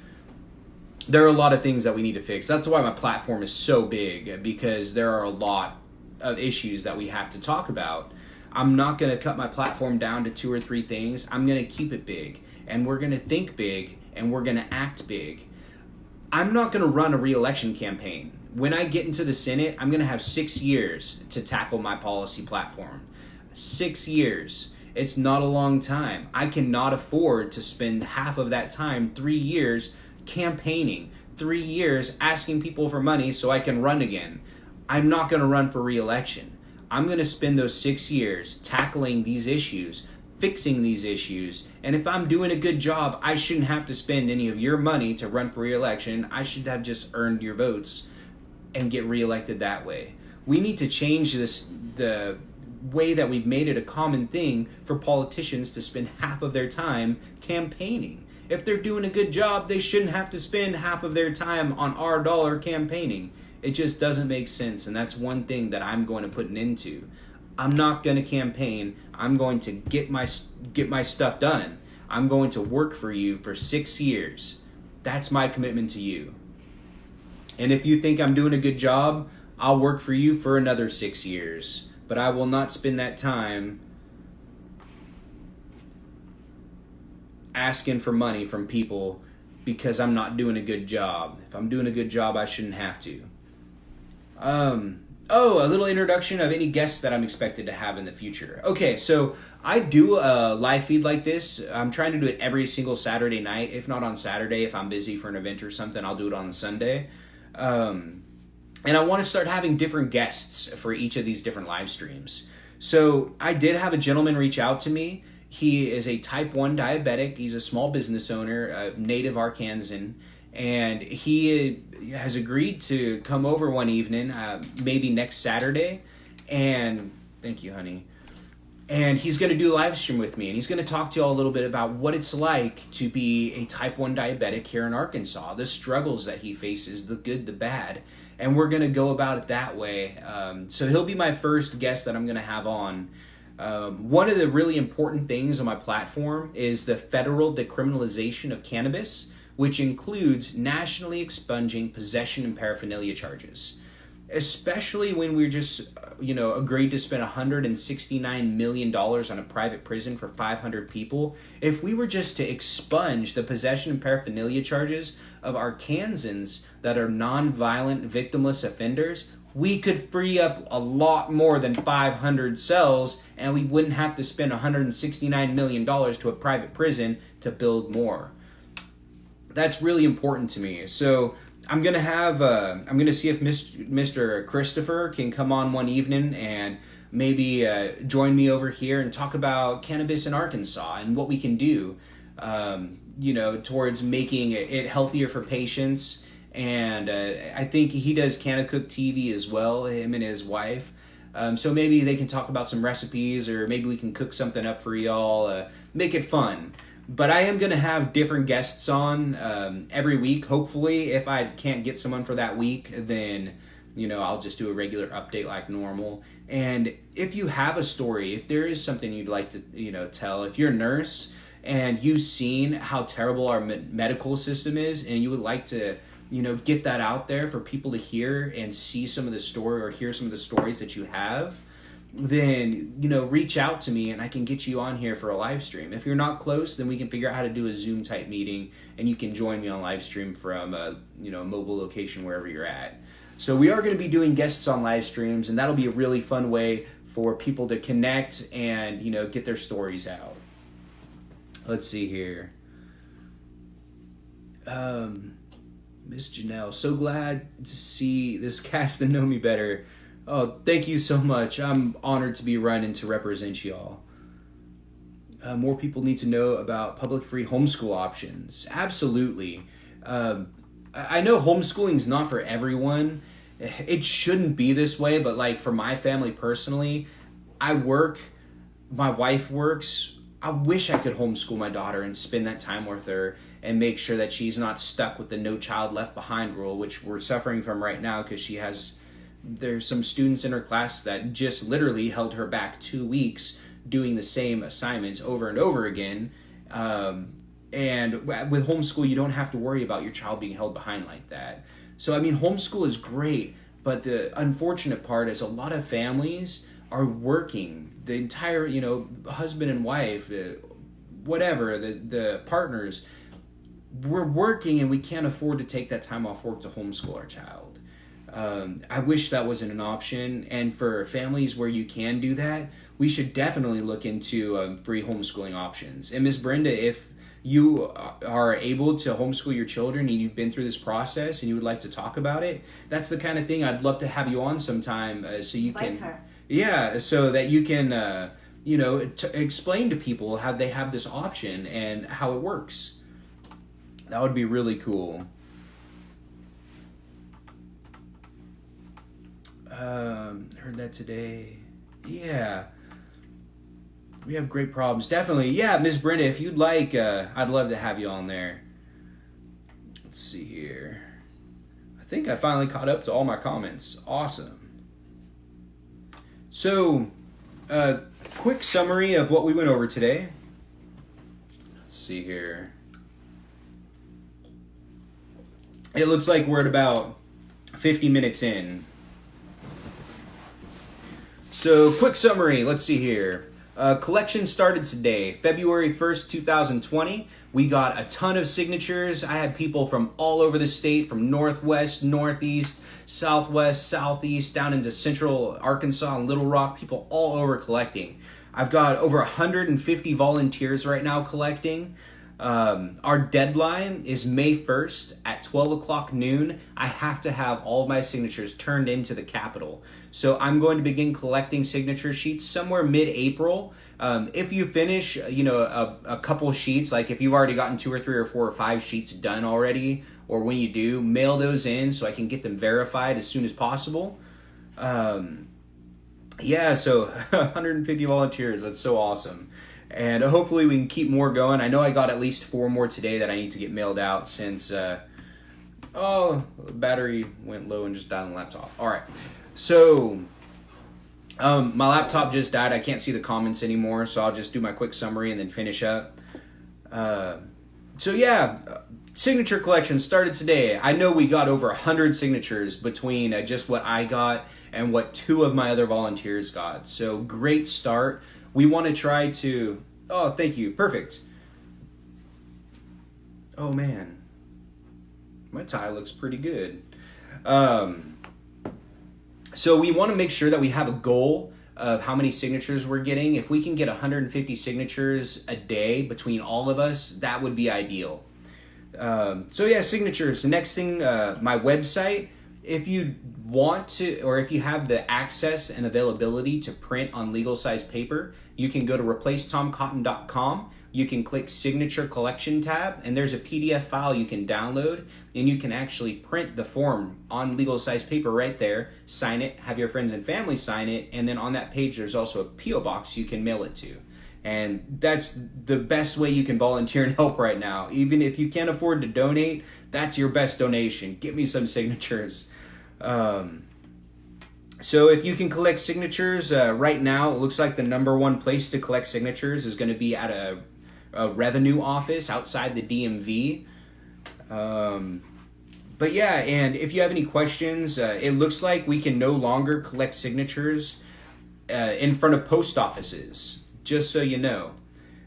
There are a lot of things that we need to fix. That's why my platform is so big, because there are a lot of issues that we have to talk about. I'm not going to cut my platform down to 2 or 3 things. I'm going to keep it big, and we're going to think big, and we're going to act big. I'm not going to run a re-election campaign. When I get into the Senate, I'm going to have 6 years to tackle my policy platform. 6 years. It's not a long time. I cannot afford to spend half of that time, 3 years, campaigning, 3 years asking people for money so I can run again. I'm not going to run for re-election. I'm going to spend those 6 years tackling these issues, fixing these issues, and if I'm doing a good job, I shouldn't have to spend any of your money to run for re-election. I should have just earned your votes and get re-elected that way. We need to change the way that we've made it a common thing for politicians to spend half of their time campaigning. If they're doing a good job, they shouldn't have to spend half of their time on our dollar campaigning. It just doesn't make sense, and that's one thing that I'm going to put an end to. I'm not going to campaign. I'm going to get my stuff done. I'm going to work for you for 6 years. That's my commitment to you. And if you think I'm doing a good job, I'll work for you for another 6 years. But I will not spend that time asking for money from people because I'm not doing a good job. If I'm doing a good job, I shouldn't have to. A little introduction of any guests that I'm expected to have in the future. Okay, so I do a live feed like this. I'm trying to do it every single Saturday night. If not on Saturday, if I'm busy for an event or something, I'll do it on Sunday. And I want to start having different guests for each of these different live streams. So I did have a gentleman reach out to me. He is a type 1 diabetic. He's a small business owner, a native Arkansan, and he has agreed to come over one evening, maybe next Saturday. And thank you, honey. And he's going to do a live stream with me, and he's going to talk to you all a little bit about what it's like to be a type 1 diabetic here in Arkansas, the struggles that he faces, the good, the bad. And we're going to go about it that way. So he'll be my first guest that I'm going to have on. One of the really important things on my platform is the federal decriminalization of cannabis, which includes nationally expunging possession and paraphernalia charges. Especially when we're just, agreed to spend $169 million on a private prison for 500 people. If we were just to expunge the possession and paraphernalia charges of Arkansans that are nonviolent, victimless offenders, we could free up a lot more than 500 cells, and we wouldn't have to spend $169 million to a private prison to build more. That's really important to me. So I'm gonna see if Mr. Christopher can come on one evening and maybe join me over here and talk about cannabis in Arkansas and what we can do, towards making it healthier for patients. And I think he does Cannacook TV as well, him and his wife. So maybe they can talk about some recipes, or maybe we can cook something up for y'all, make it fun. But I am going to have different guests on every week. Hopefully, if I can't get someone for that week, then, I'll just do a regular update like normal. And if you have a story, if there is something you'd like to, tell, if you're a nurse and you've seen how terrible our medical system is, and you would like to, get that out there for people to hear and see some of the story, or hear some of the stories that you have, then, reach out to me and I can get you on here for a live stream. If you're not close, then we can figure out how to do a Zoom type meeting, and you can join me on live stream from a mobile location wherever you're at. So we are going to be doing guests on live streams, and that'll be a really fun way for people to connect and, get their stories out. Let's see here. Miss Janelle, so glad to see this cast and know me better. Oh, thank you so much. I'm honored to be running to represent y'all. More people need to know about public free homeschool options. Absolutely. I know homeschooling's not for everyone. It shouldn't be this way, but like for my family personally, I work, my wife works. I wish I could homeschool my daughter and spend that time with her and make sure that she's not stuck with the no child left behind rule, which we're suffering from right now because there's some students in her class that just literally held her back 2 weeks doing the same assignments over and over again. And with homeschool, you don't have to worry about your child being held behind like that. So, homeschool is great, but the unfortunate part is a lot of families are working. The entire, husband and wife, whatever, the partners, we're working and we can't afford to take that time off work to homeschool our child. I wish that wasn't an option. And for families where you can do that, we should definitely look into free homeschooling options. And Ms. Brenda, if you are able to homeschool your children and you've been through this process and you would like to talk about it, that's the kind of thing I'd love to have you on sometime so you can... Her. Yeah, so that you can, explain to people how they have this option and how it works. That would be really cool. Heard that today. Yeah. We have great problems. Definitely. Yeah, Ms. Brenda, if you'd like, I'd love to have you on there. Let's see here. I think I finally caught up to all my comments. Awesome. So, quick summary of what we went over today. Let's see here. It looks like we're at about 50 minutes in. So, quick summary. Let's see here. Collection started today, February 1st, 2020. We got a ton of signatures. I had people from all over the state, from Northwest, Northeast, Southwest, Southeast, down into Central Arkansas and Little Rock, people all over collecting. I've got over 150 volunteers right now collecting. Our deadline is May 1st at 12 o'clock noon. I have to have all of my signatures turned into the Capitol. So I'm going to begin collecting signature sheets somewhere mid-April. If you finish, a couple sheets, like if you've already gotten 2 or 3 or 4 or 5 sheets done already, or when you do, mail those in so I can get them verified as soon as possible. So 150 volunteers. That's so awesome. And hopefully we can keep more going. I know I got at least 4 more today that I need to get mailed out since, the battery went low and just died on the laptop. All right. So, my laptop just died. I can't see the comments anymore, so I'll just do my quick summary and then finish up. Signature collection started today. I know we got over 100 signatures between just what I got and what 2 of my other volunteers got. So great start. We want to try to... Oh, thank you. Perfect. Oh, man. My tie looks pretty good. So we want to make sure that we have a goal of how many signatures we're getting. If we can get 150 signatures a day between all of us, that would be ideal. Signatures. The next thing, my website. If you want to, or if you have the access and availability to print on legal size paper, you can go to replacetomcotton.com. You can click signature collection tab, and there's a PDF file you can download, and you can actually print the form on legal size paper right there, sign it, have your friends and family sign it, and then on that page there's also a P.O. box you can mail it to. And that's the best way you can volunteer and help right now. Even if you can't afford to donate, that's your best donation. Get me some signatures. So if you can collect signatures right now, it looks like the number one place to collect signatures is going to be at a revenue office outside the DMV. And if you have any questions, it looks like we can no longer collect signatures in front of post offices, just so you know.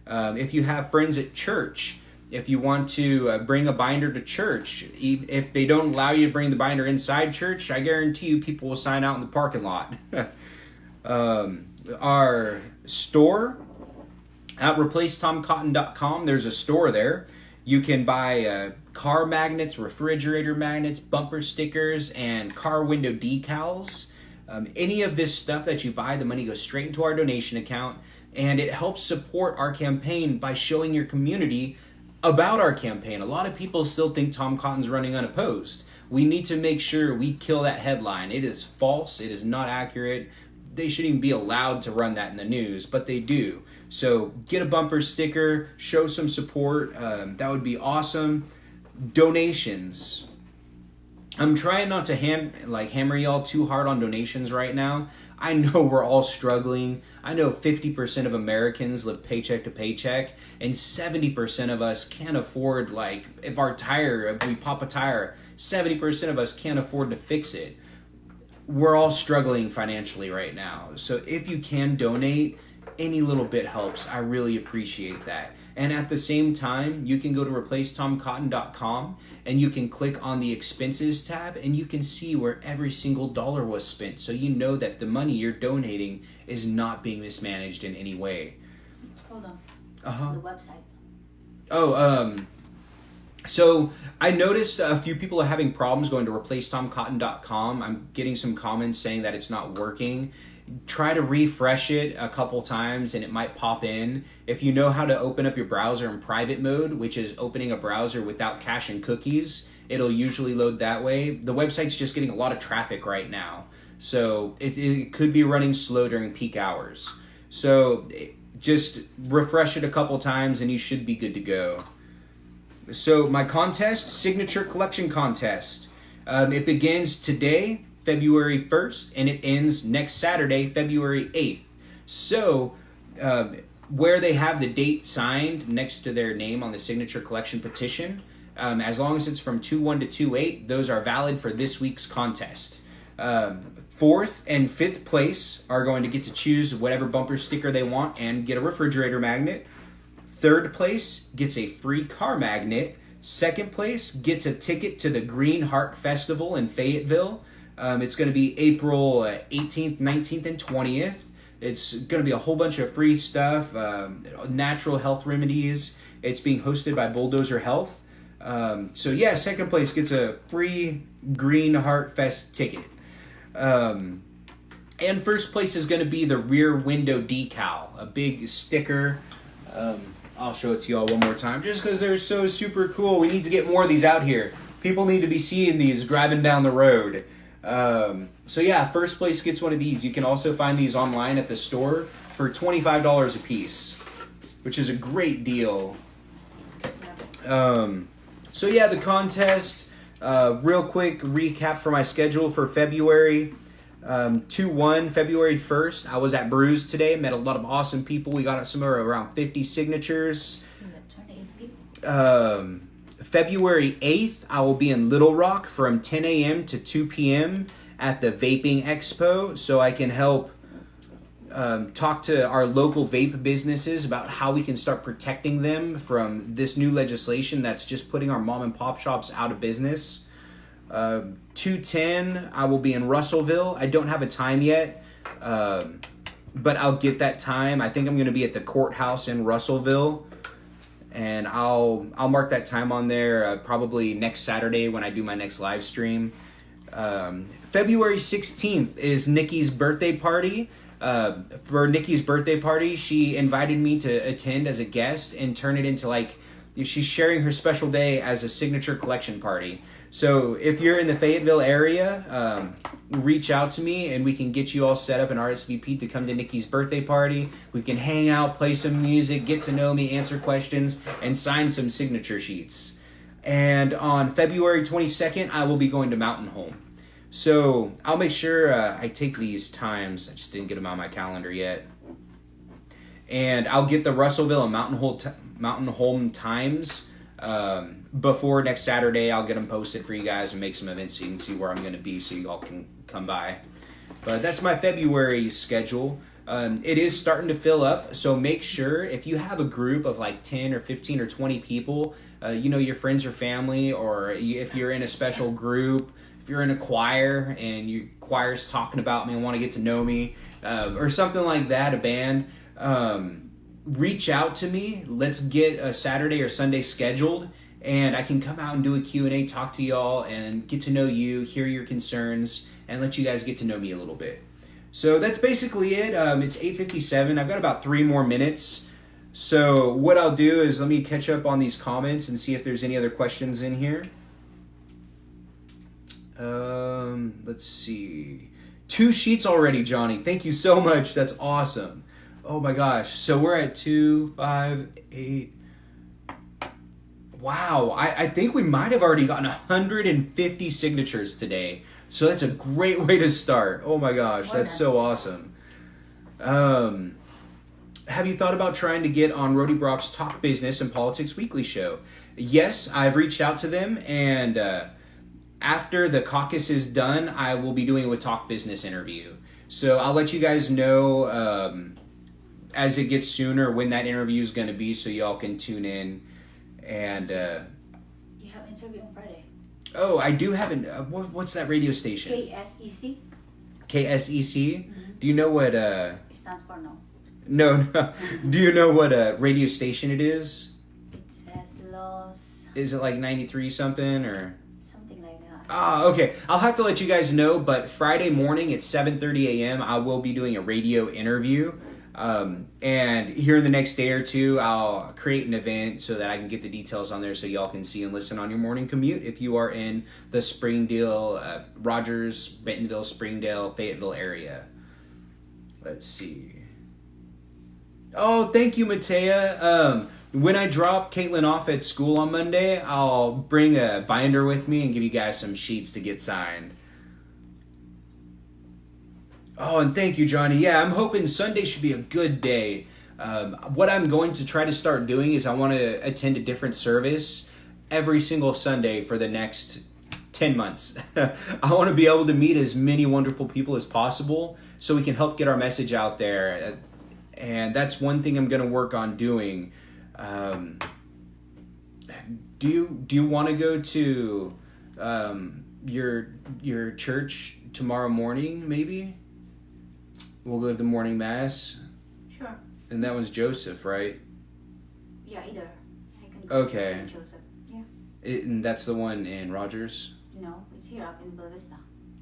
If you have friends at church, if you want to bring a binder to church, if they don't allow you to bring the binder inside church, I guarantee you people will sign out in the parking lot. Our store at replacetomcotton.com, there's a store there. You can buy car magnets, refrigerator magnets, bumper stickers, and car window decals. Any of this stuff that you buy, the money goes straight into our donation account, and it helps support our campaign by showing your community about our campaign. A lot of people still think Tom Cotton's running unopposed. We need to make sure we kill that headline. It is false. It is not accurate. They shouldn't even be allowed to run that in the news, but they do. So get a bumper sticker, show some support. That would be awesome. Donations. I'm trying not to hammer y'all too hard on donations right now. I know we're all struggling. I know 50% of Americans live paycheck to paycheck, and 70% of us can't afford, if we pop a tire, 70% of us can't afford to fix it. We're all struggling financially right now. So if you can donate, any little bit helps. I really appreciate that. And at the same time, you can go to replacetomcotton.com and you can click on the expenses tab and you can see where every single dollar was spent. So you know that the money you're donating is not being mismanaged in any way. Hold on. The website. So I noticed a few people are having problems going to replacetomcotton.com. I'm getting some comments saying that it's not working. Try to refresh it a couple times and it might pop in. If you know how to open up your browser in private mode, which is opening a browser without cache and cookies, it'll usually load that way. The website's just getting a lot of traffic right now, so it could be running slow during peak hours. So just refresh it a couple times and you should be good to go. So my contest, signature collection contest. It begins today, February 1st, and it ends next Saturday, February 8th. So, where they have the date signed next to their name on the signature collection petition, as long as it's from 2/1 to 2/8, those are valid for this week's contest. 4th and 5th place are going to get to choose whatever bumper sticker they want and get a refrigerator magnet. 3rd place gets a free car magnet. 2nd place gets a ticket to the Green Heart Festival in Fayetteville. It's going to be April 18th, 19th, and 20th. It's going to be a whole bunch of free stuff, natural health remedies. It's being hosted by Bulldozer Health. So yeah, second place gets a free Green Heart Fest ticket. And first place is going to be the rear window decal, a big sticker. I'll show it to y'all one more time, just because they're so super cool. We need to get more of these out here. People need to be seeing these driving down the road. So yeah, first place gets one of these. You can also find these online at the store for $25 a piece, which is a great deal. So yeah, the contest, real quick recap for my schedule for February. 2-1, February 1st, I was at Brews today, met a lot of awesome people. We got somewhere around 50 signatures. February 8th, I will be in Little Rock from 10 a.m. to 2 p.m. at the Vaping Expo, so I can help talk to our local vape businesses about how we can start protecting them from this new legislation that's just putting our mom and pop shops out of business. 2:10, I will be in Russellville. I don't have a time yet, but I'll get that time. I think I'm going to be at the courthouse in Russellville, and I'll mark that time on there probably next Saturday when I do my next live stream. February 16th is Nikki's birthday party. For Nikki's birthday party, she invited me to attend as a guest and turn it into she's sharing her special day as a signature collection party. So if you're in the Fayetteville area, reach out to me and we can get you all set up an RSVP to come to Nikki's birthday party. We can hang out, play some music, get to know me, answer questions, and sign some signature sheets. And on February 22nd, I will be going to Mountain Home. So I'll make sure I take these times. I just didn't get them on my calendar yet. And I'll get the Russellville and Mountain Home times before next Saturday. I'll get them posted for you guys and make some events so you can see where I'm going to be so you all can come by. But that's my February schedule. It is starting to fill up, so make sure if you have a group of 10 or 15 or 20 people, your friends or family, or if you're in a special group, if you're in a choir and your choir's talking about me and want to get to know me, or something like that, a band, reach out to me. Let's get a Saturday or Sunday scheduled, and I can come out and do a Q&A, talk to y'all, and get to know you, hear your concerns, and let you guys get to know me a little bit. So that's basically it. It's 8:57. I've got about 3 more minutes. So what I'll do is let me catch up on these comments and see if there's any other questions in here. Let's see. 2 sheets already, Johnny. Thank you so much. That's awesome. Oh my gosh. So we're at 2, 5, 8. Wow. I think we might have already gotten 150 signatures today. So that's a great way to start. Oh my gosh. That's so awesome. Have you thought about trying to get on Rody Brock's Talk Business and Politics Weekly show? Yes, I've reached out to them, and after the caucus is done, I will be doing a Talk Business interview. So I'll let you guys know as it gets sooner when that interview is going to be, so y'all can tune in. And you have an interview on Friday. Oh, I do have what's that radio station? KSEC. KSEC? Mm-hmm. Do you know what It stands for no. No. Do you know what radio station it is? It says Los. Is it 93 something or something like that? Ah, okay. I'll have to let you guys know, but Friday morning at 7:30 a.m. I will be doing a radio interview. And here in the next day or two, I'll create an event so that I can get the details on there so y'all can see and listen on your morning commute if you are in the Springdale, Rogers, Bentonville, Springdale, Fayetteville area. Let's see. Oh, thank you, Matea. When I drop Caitlin off at school on Monday, I'll bring a binder with me and give you guys some sheets to get signed. Oh, and thank you, Johnny. Yeah, I'm hoping Sunday should be a good day. What I'm going to try to start doing is I want to attend a different service every single Sunday for the next 10 months. I want to be able to meet as many wonderful people as possible so we can help get our message out there. And that's one thing I'm going to work on doing. Do you want to go to your church tomorrow morning, maybe? We'll go to the morning mass. Sure. And that one's Joseph, right? Yeah, either. I can go Okay. to St. Joseph. Yeah. And that's the one in Rogers? No, it's here up in Bella Vista.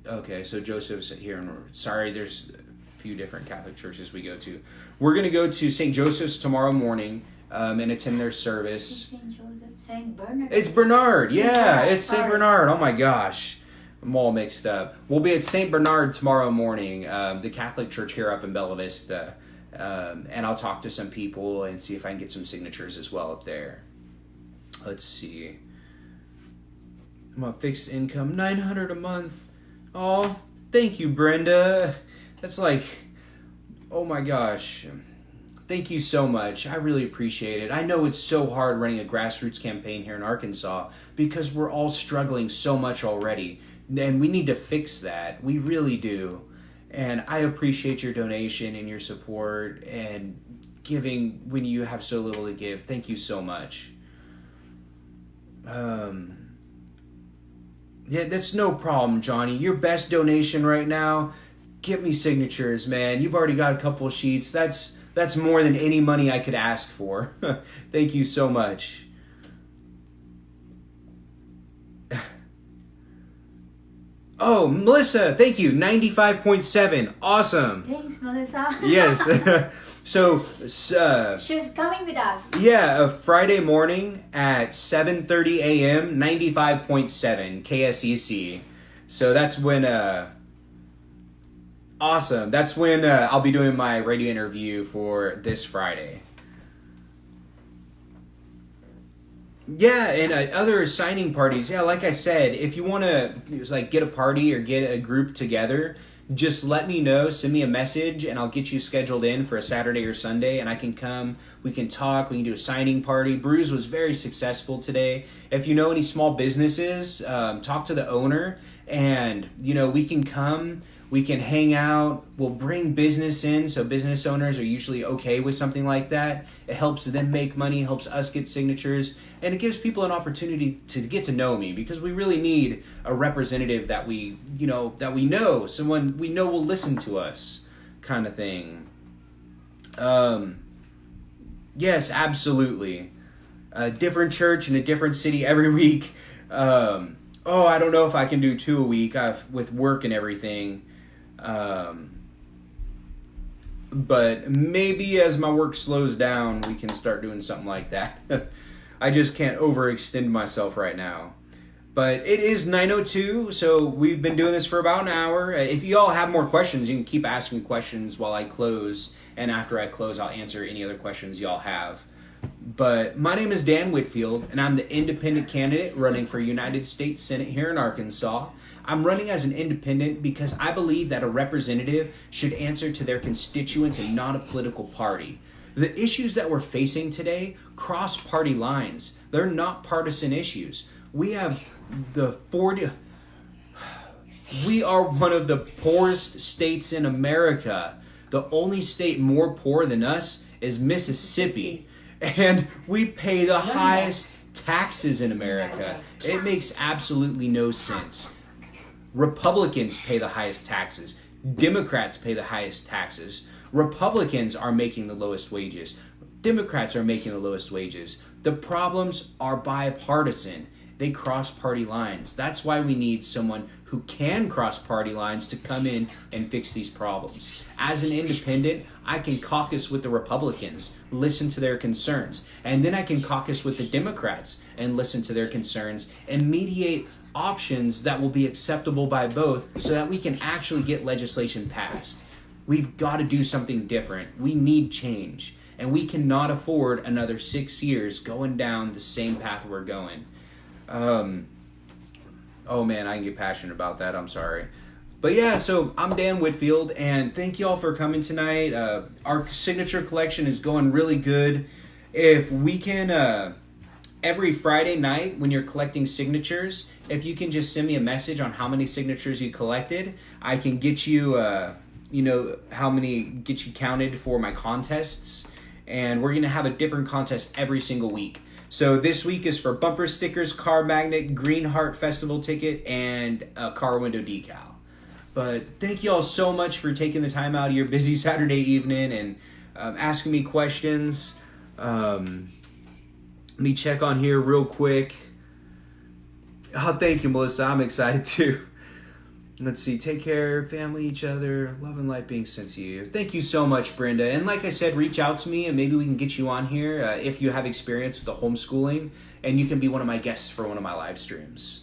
Okay, so Joseph's here. Sorry, there's a few different Catholic churches we go to. We're going to go to St. Joseph's tomorrow morning and attend their service. St. Joseph. St. Bernard. It's Bernard. St. Yeah, Bernard, it's St. sorry. Bernard. Oh my gosh. I'm all mixed up. We'll be at St. Bernard tomorrow morning, the Catholic church here up in Bella Vista. And I'll talk to some people and see if I can get some signatures as well up there. Let's see. I'm on fixed income, $900 a month. Oh, thank you, Brenda. That's like, oh my gosh. Thank you so much. I really appreciate it. I know it's so hard running a grassroots campaign here in Arkansas because we're all struggling so much already. And we need to fix that. We really do. And I appreciate your donation and your support and giving when you have so little to give. Thank you so much. Yeah, that's no problem, Johnny. Your best donation right now, give me signatures, man. You've already got a couple sheets. That's more than any money I could ask for. Thank you so much. Oh, Melissa, thank you. 95.7. Awesome. Thanks, Melissa. Yes. So, She's coming with us. yeah, a Friday morning at 7:30 a.m., 95.7 KSEC. So that's when, awesome. That's when I'll be doing my radio interview for this Friday. Yeah, and other signing parties. Yeah, like I said, if you want to like get a party or get a group together, just let me know, send me a message, and I'll get you scheduled in for a Saturday or Sunday, and I can come, we can talk, we can do a signing party. Brews was very successful today. If you know any small businesses, talk to the owner, and, we can come, we can hang out, we'll bring business in, so business owners are usually okay with something like that. It helps them make money, helps us get signatures, and it gives people an opportunity to get to know me, because we really need a representative that we know, someone we know will listen to us, kind of thing. Yes, absolutely. A different church in a different city every week. I don't know if I can do 2 a week with work and everything. But maybe as my work slows down, we can start doing something like that. I just can't overextend myself right now. But it is 9:02, so we've been doing this for about an hour. If you all have more questions, you can keep asking questions while I close. And after I close, I'll answer any other questions y'all have. But my name is Dan Whitfield, and I'm the independent candidate running for United States Senate here in Arkansas. I'm running as an independent because I believe that a representative should answer to their constituents and not a political party. The issues that we're facing today cross party lines. They're not partisan issues. We are one of the poorest states in America. The only state more poor than us is Mississippi. And we pay the highest taxes in America. It makes absolutely no sense. Republicans pay the highest taxes. Democrats pay the highest taxes. Republicans are making the lowest wages. Democrats are making the lowest wages. The problems are bipartisan. They cross party lines. That's why we need someone who can cross party lines to come in and fix these problems. As an independent, I can caucus with the Republicans, listen to their concerns, and then I can caucus with the Democrats and listen to their concerns and mediate options that will be acceptable by both so that we can actually get legislation passed. We've got to do something different. We need change, and we cannot afford another 6 years going down the same path we're going. Oh man, I can get passionate about that. I'm sorry. But yeah, so I'm Dan Whitfield, and thank you all for coming tonight. Our signature collection is going really good. If we can, every Friday night when you're collecting signatures, if you can just send me a message on how many signatures you collected, I can get you, get you counted for my contests. And we're going to have a different contest every single week. So this week is for bumper stickers, car magnet, Green Heart Festival ticket, and a car window decal. But thank you all so much for taking the time out of your busy Saturday evening and asking me questions. Let me check on here real quick. Oh, thank you, Melissa. I'm excited too. Let's see. Take care, family, each other, love and light being sent to you. Thank you so much, Brenda. And like I said, reach out to me and maybe we can get you on here if you have experience with the homeschooling, and you can be one of my guests for one of my live streams.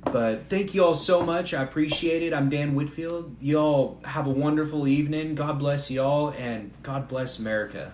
But thank you all so much. I appreciate it. I'm Dan Whitfield. Y'all have a wonderful evening. God bless y'all, and God bless America.